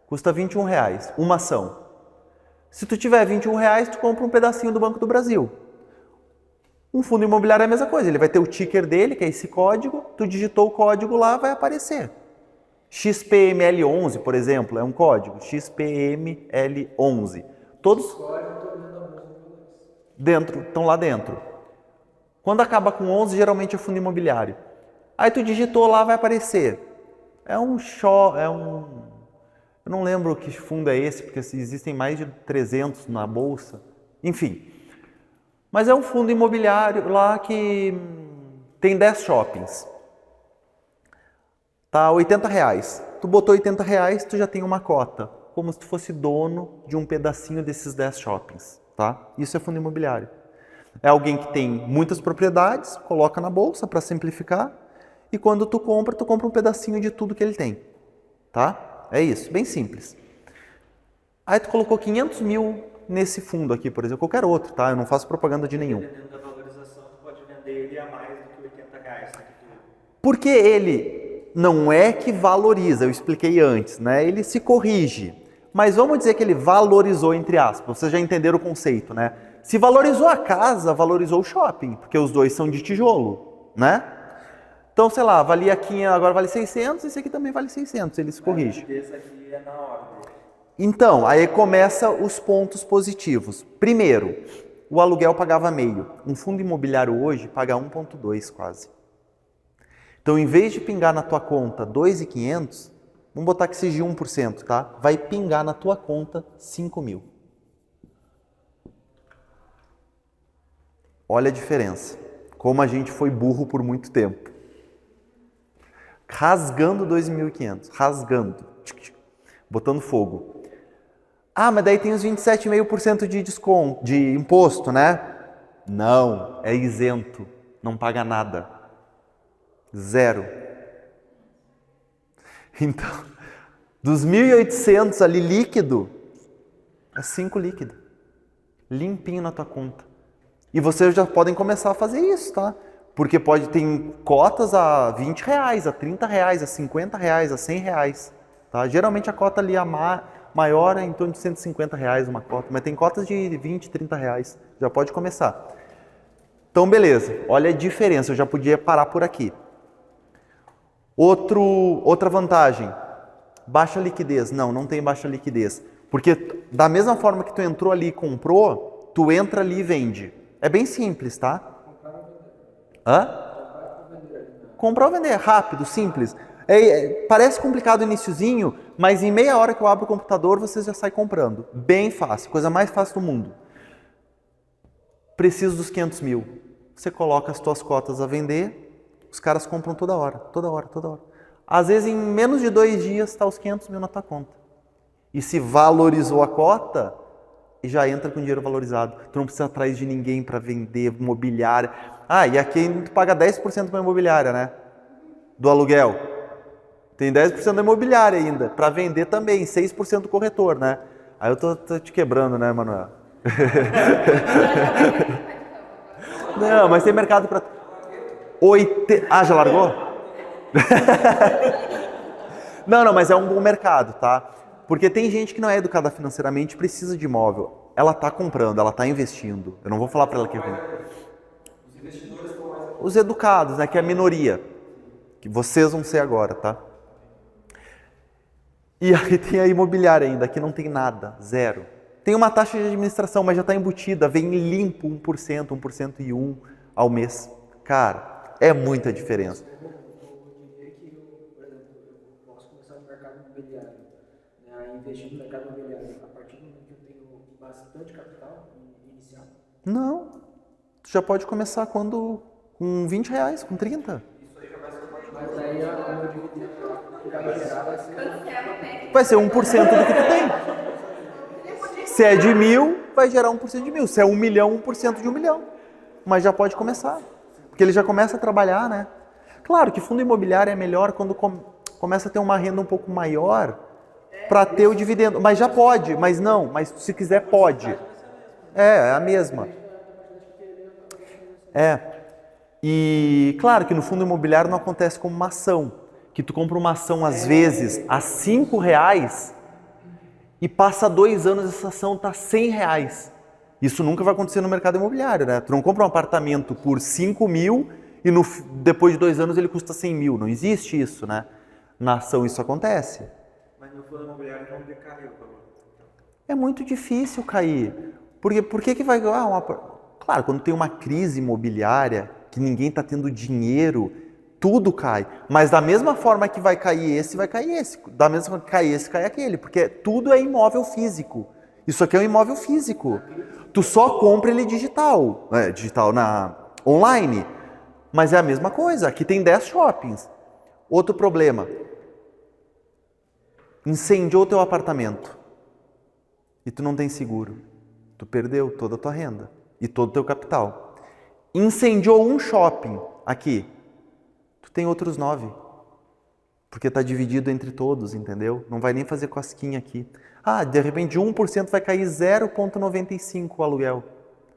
Custa R$21, uma ação. Se tu tiver R$21, tu compra um pedacinho do Banco do Brasil. Um fundo imobiliário é a mesma coisa, ele vai ter o ticker dele, que é esse código, tu digitou o código lá, vai aparecer. XPML11, por exemplo, é um código, XPML11. Todos estão lá dentro. Quando acaba com 11, geralmente é fundo imobiliário. Aí tu digitou lá, vai aparecer. Eu não lembro que fundo é esse, porque existem mais de 300 na bolsa. Enfim. Mas é um fundo imobiliário lá que tem 10 shoppings. Tá R$80. Tu botou R$80, tu já tem uma cota. Como se tu fosse dono de um pedacinho desses 10 shoppings. Tá? Isso é fundo imobiliário. É alguém que tem muitas propriedades, coloca na bolsa para simplificar. E quando tu compra um pedacinho de tudo que ele tem. Tá? É isso, bem simples. Aí tu colocou 500 mil nesse fundo aqui, por exemplo, qualquer outro, tá? Eu não faço propaganda de nenhum. Dependendo da valorização, tu pode vender ele a mais do que R$80. Porque ele não é que valoriza, eu expliquei antes, né? Ele se corrige. Mas vamos dizer que ele valorizou, entre aspas. Vocês já entenderam o conceito, né? Se valorizou a casa, valorizou o shopping, porque os dois são de tijolo, né? Então, sei lá, valia aqui, agora vale 600, esse aqui também vale 600, ele se corrige. Esse aqui é na ordem. Então, aí começa os pontos positivos. Primeiro, o aluguel pagava meio. Um fundo imobiliário hoje paga 1,2 quase. Então, em vez de pingar na tua conta 2.500, vamos botar que seja 1%, tá? Vai pingar na tua conta 5 mil. Olha a diferença. Como a gente foi burro por muito tempo. Rasgando 2.500, rasgando, botando fogo. Ah, mas daí tem os 27,5% de desconto, de imposto, né? Não, é isento, não paga nada. Zero. Então, dos 1.800 ali líquido, é 5 líquido. Limpinho na tua conta. E vocês já podem começar a fazer isso, tá? Porque ter cotas a R$20, a R$30, a R$50, a R$100. Tá? Geralmente a cota ali maior é em torno de R$150 uma cota, mas tem cotas de R$20, R$30. Já pode começar. Então, beleza. Olha a diferença, eu já podia parar por aqui. Outra vantagem, baixa liquidez. Não tem baixa liquidez. Porque da mesma forma que tu entrou ali e comprou, tu entra ali e vende. É bem simples, tá? Hã? Comprar ou vender, rápido, simples. Parece complicado o iniciozinho, mas em meia hora que eu abro o computador, você já sai comprando. Bem fácil, coisa mais fácil do mundo. Preciso dos 500 mil. Você coloca as tuas cotas a vender, os caras compram toda hora. Às vezes, em menos de 2 dias, está os 500 mil na tua conta. E se valorizou a cota, e já entra com dinheiro valorizado. Tu não precisa atrás de ninguém para vender imobiliária. Ah, e aqui tu paga 10% para imobiliária, né? Do aluguel. Tem 10% da imobiliária ainda. Para vender também, 6% do corretor, né? Aí eu tô te quebrando, né, Manuel? Não, mas tem mercado para... Ah, já largou? Não, mas é um bom mercado, tá? Porque tem gente que não é educada financeiramente e precisa de imóvel. Ela está comprando, ela está investindo. Eu não vou falar para ela que é ruim. Os investidores estão mais... Os educados, né, que é a minoria. Que vocês vão ser agora, tá? E aí tem a imobiliária ainda, que não tem nada, zero. Tem uma taxa de administração, mas já está embutida, vem limpo 1%, 1,1% ao mês. Cara, é muita diferença. Eu diria que, por exemplo, eu posso começar no mercado imobiliário, né, a investir no mercado imobiliário a partir do momento que eu tenho bastante capital inicial. Não, tu já pode começar com R$20, com 30. Mas aí o meu dividendo que vai gerar vai ser... Vai ser 1% do que tu tem. Se é de 1.000, vai gerar 1% de 1.000. Se é 1 milhão, 1% de 1 milhão. Mas já pode começar. Porque ele já começa a trabalhar, né? Claro que fundo imobiliário é melhor quando começa a ter uma renda um pouco maior para ter o dividendo. Mas já pode, mas não. Mas se quiser, pode. É a mesma. E claro que no fundo imobiliário não acontece como uma ação, que tu compra uma ação às vezes a R$5 e passa 2 anos essa ação tá R$100. Isso nunca vai acontecer no mercado imobiliário, né? Tu não compra um apartamento por 5 mil e depois de 2 anos ele custa 100 mil. Não existe isso, né? Na ação isso acontece. Mas no fundo imobiliário não decaiu o valor. É muito difícil cair. Por que vai... Claro, quando tem uma crise imobiliária, que ninguém está tendo dinheiro, tudo cai. Mas da mesma forma que vai cair esse, vai cair esse. Da mesma forma que cai esse, cai aquele. Porque tudo é imóvel físico. Isso aqui é um imóvel físico. Tu só compra ele digital. Online. Mas é a mesma coisa. Aqui tem 10 shoppings. Outro problema. Incendiou teu apartamento. E tu não tem seguro. Tu perdeu toda a tua renda. E todo o teu capital. Incendiou um shopping aqui. Tu tem outros 9. Porque está dividido entre todos, entendeu? Não vai nem fazer cosquinha aqui. De repente 1% vai cair 0,95 o aluguel.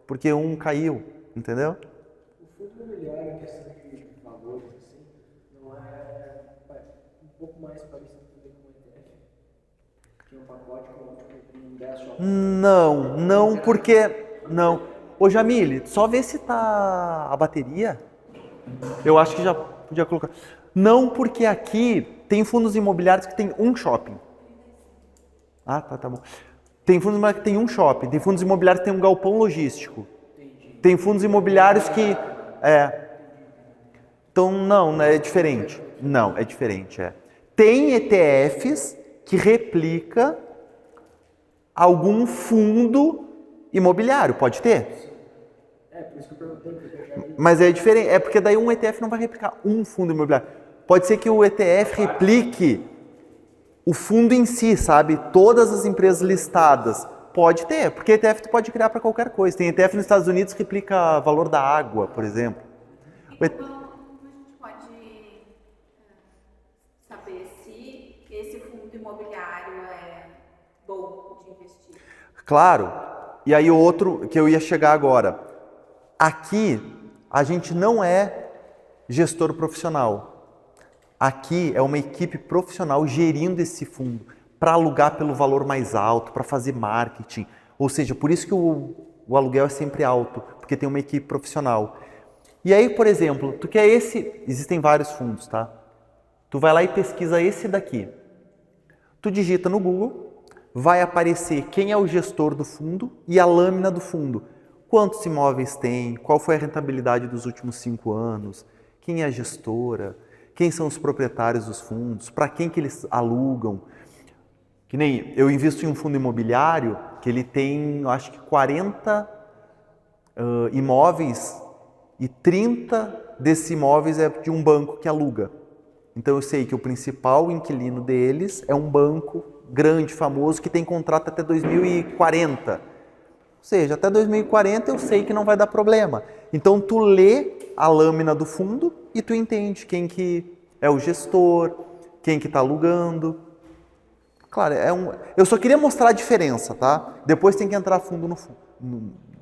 Porque um caiu, entendeu? O fundo imobiliário, em questão de valores, assim, não é um pouco mais parecido com o ETF? Que é um pacote com 10 shoppings? Não, porque... Não. Ô Jamile, só vê se tá a bateria. Eu acho que já podia colocar. Não, porque aqui tem fundos imobiliários que tem um shopping. Tá bom. Tem fundos imobiliários que tem um shopping. Tem fundos imobiliários que tem um galpão logístico. Tem fundos imobiliários que... Então, não, é diferente. Não, é diferente, Tem ETFs que replica algum fundo imobiliário, pode ter? Por isso que eu perguntei, porque eu já... Mas é diferente, é porque daí um ETF não vai replicar um fundo imobiliário. Pode ser que o ETF replique o fundo em si, sabe? Todas as empresas listadas. Pode ter, porque ETF tu pode criar para qualquer coisa. Tem ETF nos Estados Unidos que replica valor da água, por exemplo. Como a gente pode saber se esse fundo imobiliário é bom de investir? Claro. E aí o outro que eu ia chegar agora. Aqui a gente não é gestor profissional. Aqui é uma equipe profissional gerindo esse fundo para alugar pelo valor mais alto, para fazer marketing. Ou seja, por isso que o aluguel é sempre alto, porque tem uma equipe profissional. E aí, por exemplo, tu quer esse... Existem vários fundos, tá? Tu vai lá e pesquisa esse daqui. Tu digita no Google, vai aparecer quem é o gestor do fundo e a lâmina do fundo. Quantos imóveis tem, qual foi a rentabilidade dos últimos 5 anos, quem é a gestora, quem são os proprietários dos fundos, para quem que eles alugam. Que nem eu invisto em um fundo imobiliário que ele tem, eu acho que 40 imóveis e 30 desses imóveis é de um banco que aluga. Então eu sei que o principal inquilino deles é um banco grande, famoso, que tem contrato até 2040. Ou seja, até 2040 eu sei que não vai dar problema. Então tu lê a lâmina do fundo e tu entende quem que é o gestor, quem que está alugando. Claro, eu só queria mostrar a diferença, tá? Depois tem que entrar a fundo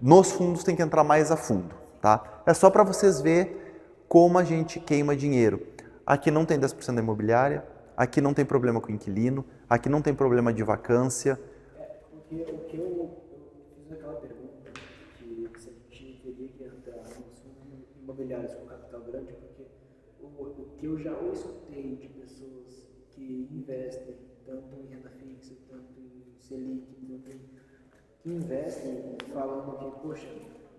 nos fundos tem que entrar mais a fundo, tá? É só para vocês verem como a gente queima dinheiro. Aqui não tem 10% da imobiliária, aqui não tem problema com o inquilino, aqui não tem problema de vacância. Porque o que eu fiz aquela pergunta, que se a gente teria que entrar nos fundos imobiliários com capital grande, porque o que eu já escutei de pessoas que investem tanto em renda fixa, tanto em Selic, que investem falando que, poxa,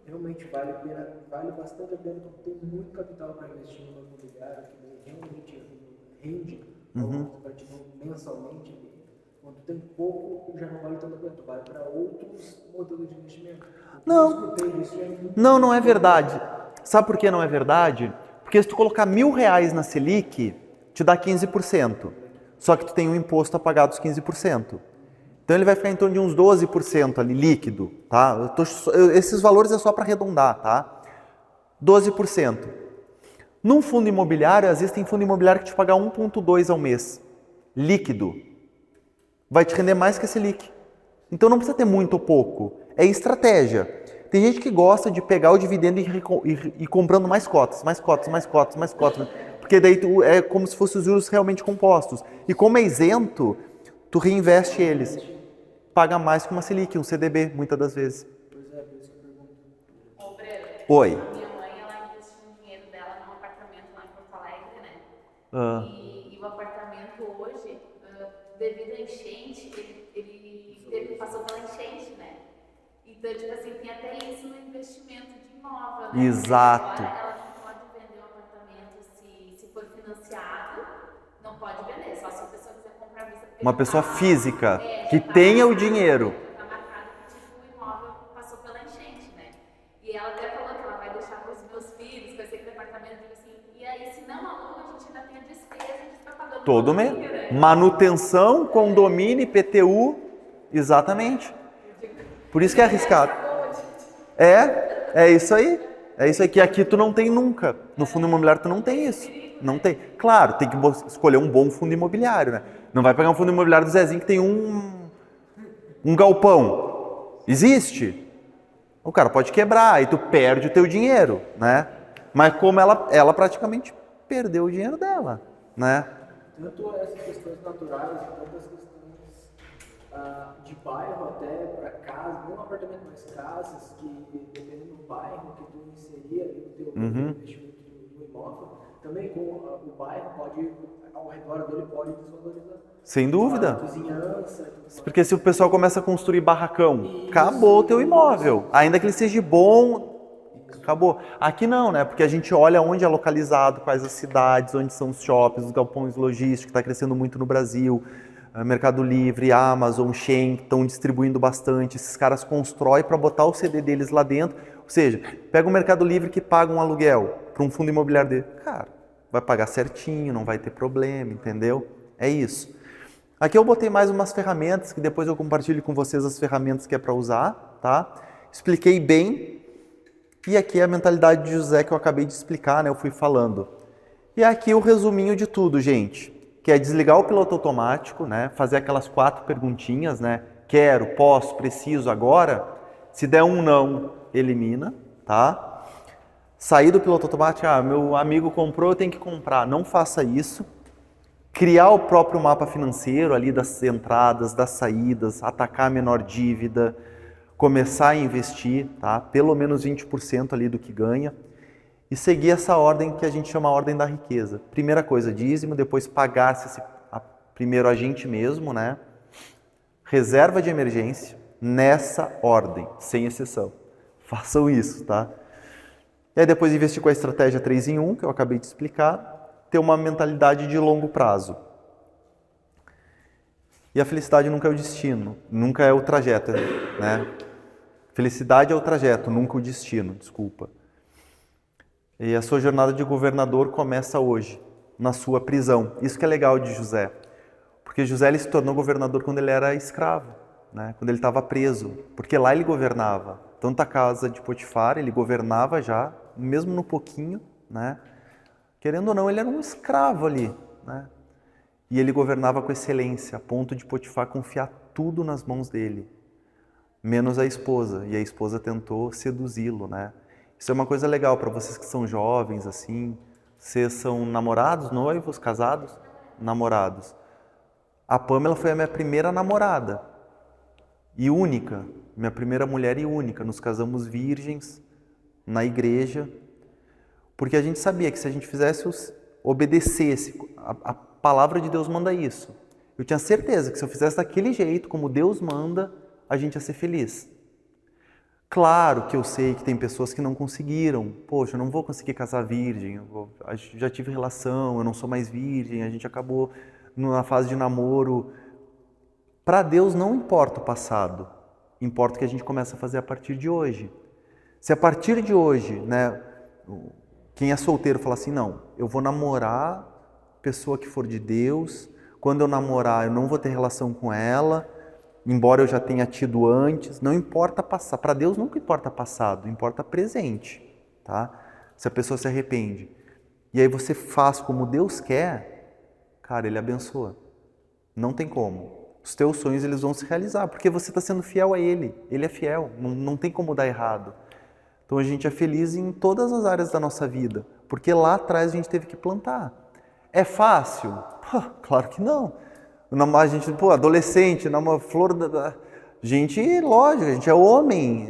realmente vale bastante a pena, porque tem muito capital para investir no imobiliário, que realmente rende mensalmente. Quando tem pouco, já não vale tanto a pena, vale para outros modelos de investimento. Não é verdade. Sabe por que não é verdade? Porque se tu colocar R$1.000 na Selic, te dá 15%. Só que tu tem um imposto a pagar dos 15%. Então ele vai ficar em torno de uns 12% ali líquido, tá? Esses valores é só para arredondar, tá? 12%. Num fundo imobiliário, às vezes tem fundo imobiliário que te paga 1,2 ao mês, líquido. Vai te render mais que esse Selic. Então não precisa ter muito ou pouco. é estratégia. Tem gente que gosta de pegar o dividendo e ir comprando mais cotas, porque daí é como se fossem os juros realmente compostos. E como é isento, tu reinveste eles. Paga mais que uma Selic, um CDB, muitas das vezes. Pois é, por isso que eu pergunto. Ô, Breno, Oi. a minha mãe, ela investiu o dinheiro dela num apartamento lá em Porto Alegre, né? Ah, E o apartamento hoje, devido à enchente, passou pela enchente, né? Então, tipo assim, tem até isso no investimento de imóvel, né? Exato. Agora ela não pode vender o apartamento se for financiado, não pode vender, só se a pessoa quiser comprar à vista. uma pessoa física que tenha o dinheiro. Tá marcado que tipo, o imóvel passou pela enchente, né? E ela até falou que ela vai deixar para os meus filhos, vai ser aquele apartamento, digo assim, e aí se não aluga, a gente ainda tem a despesa de ficar pagando Todo mês. condomínio, né? Manutenção, condomínio, IPTU, exatamente. Por isso que é arriscado. É isso aí. É isso aí que aqui tu não tem nunca. No fundo imobiliário tu não tem isso. Não tem. Claro, tem que escolher um bom fundo imobiliário, né? Não vai pegar um fundo imobiliário do Zezinho que tem um galpão. Existe. O cara pode quebrar, aí tu perde o teu dinheiro, né? Mas como ela praticamente perdeu o dinheiro dela, né? Tanto essas questões naturais, quanto as questões de bairro até para casa, não apartamento, mas casas, que dependendo do bairro que tu inserir ali o teu investimento no imóvel, também com o bairro pode, ao redor dele pode desvalorizar. Sem dúvida. A vizinhança. Tudo mais. Porque se o pessoal começa a construir barracão, acabou o teu imóvel. Ainda que ele seja bom, acabou. Aqui não, né? Porque a gente olha onde é localizado, quais as cidades, onde são os shoppings, os galpões logísticos, que está crescendo muito no Brasil. Mercado Livre, Amazon, Shein, estão distribuindo bastante. Esses caras constroem para botar o CD deles lá dentro. Ou seja, pega o Mercado Livre que paga um aluguel para um fundo imobiliário dele. Cara, vai pagar certinho, não vai ter problema, entendeu? É isso. Aqui eu botei mais umas ferramentas, que depois eu compartilho com vocês as ferramentas que é para usar, tá? Expliquei bem. E aqui é a mentalidade de José que eu acabei de explicar, né? Eu fui falando. E aqui o resuminho de tudo, gente. Que é desligar o piloto automático, né? Fazer aquelas 4 perguntinhas, né? Quero, posso, preciso, agora. Se der um não, elimina, tá? Sair do piloto automático, meu amigo comprou, eu tenho que comprar. Não faça isso. Criar o próprio mapa financeiro ali das entradas, das saídas, atacar a menor dívida, começar a investir, tá? Pelo menos 20% ali do que ganha. E seguir essa ordem que a gente chama a ordem da riqueza. Primeira coisa, dízimo, depois pagar-se primeiro a gente mesmo, né? Reserva de emergência, nessa ordem, sem exceção. Façam isso, tá? E aí depois investir com a estratégia 3 em 1, que eu acabei de explicar, ter uma mentalidade de longo prazo. E a felicidade nunca é o destino, nunca é o trajeto, né? Felicidade é o trajeto, nunca o destino, desculpa. E a sua jornada de governador começa hoje, na sua prisão. Isso que é legal de José. Porque José ele se tornou governador quando ele era escravo, né? Quando ele estava preso. Porque lá ele governava. Tanto a casa de Potifar, ele governava já, mesmo no pouquinho, né? Querendo ou não, ele era um escravo ali, né? E ele governava com excelência, a ponto de Potifar confiar tudo nas mãos dele. Menos a esposa. E a esposa tentou seduzi-lo, né? Isso é uma coisa legal para vocês que são jovens, assim. Vocês são namorados, noivos, casados? Namorados. A Pamela foi a minha primeira namorada. E única. Minha primeira mulher e única. Nos casamos virgens, na igreja. Porque a gente sabia que se a gente obedecesse, a palavra de Deus manda isso. Eu tinha certeza que se eu fizesse daquele jeito, como Deus manda, a gente ia ser feliz. Claro que eu sei que tem pessoas que não conseguiram. Poxa, eu não vou conseguir casar virgem. Eu já tive relação, eu não sou mais virgem. A gente acabou na fase de namoro. Para Deus não importa o passado. Importa o que a gente começa a fazer a partir de hoje. Se a partir de hoje, né, quem é solteiro fala assim, não, eu vou namorar pessoa que for de Deus. Quando eu namorar, eu não vou ter relação com ela. Embora eu já tenha tido antes, não importa passar. Para Deus nunca importa passado, importa presente, tá? Se a pessoa se arrepende. E aí você faz como Deus quer, cara, Ele abençoa. Não tem como. os teus sonhos eles vão se realizar, porque você está sendo fiel a Ele. Ele é fiel, não tem como dar errado. Então a gente é feliz em todas as áreas da nossa vida, porque lá atrás a gente teve que plantar. É fácil? Pô, claro que não. A gente, adolescente, numa flor da... Gente, lógico, a gente é homem,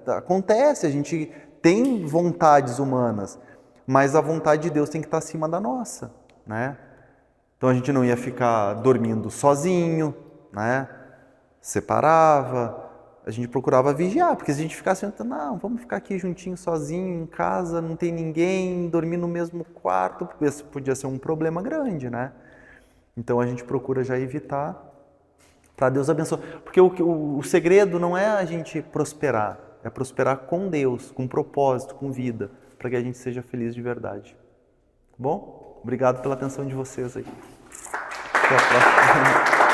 acontece, a gente tem vontades humanas, mas a vontade de Deus tem que estar acima da nossa, né? Então a gente não ia ficar dormindo sozinho, né? Separava, a gente procurava vigiar, porque se a gente ficasse, não, vamos ficar aqui juntinho, sozinho, em casa, não tem ninguém, dormir no mesmo quarto, esse podia ser um problema grande, né? Então a gente procura já evitar, para Deus abençoar. Porque o segredo não é a gente prosperar, é prosperar com Deus, com propósito, com vida, para que a gente seja feliz de verdade. Tá bom? Obrigado pela atenção de vocês aí. Até a próxima.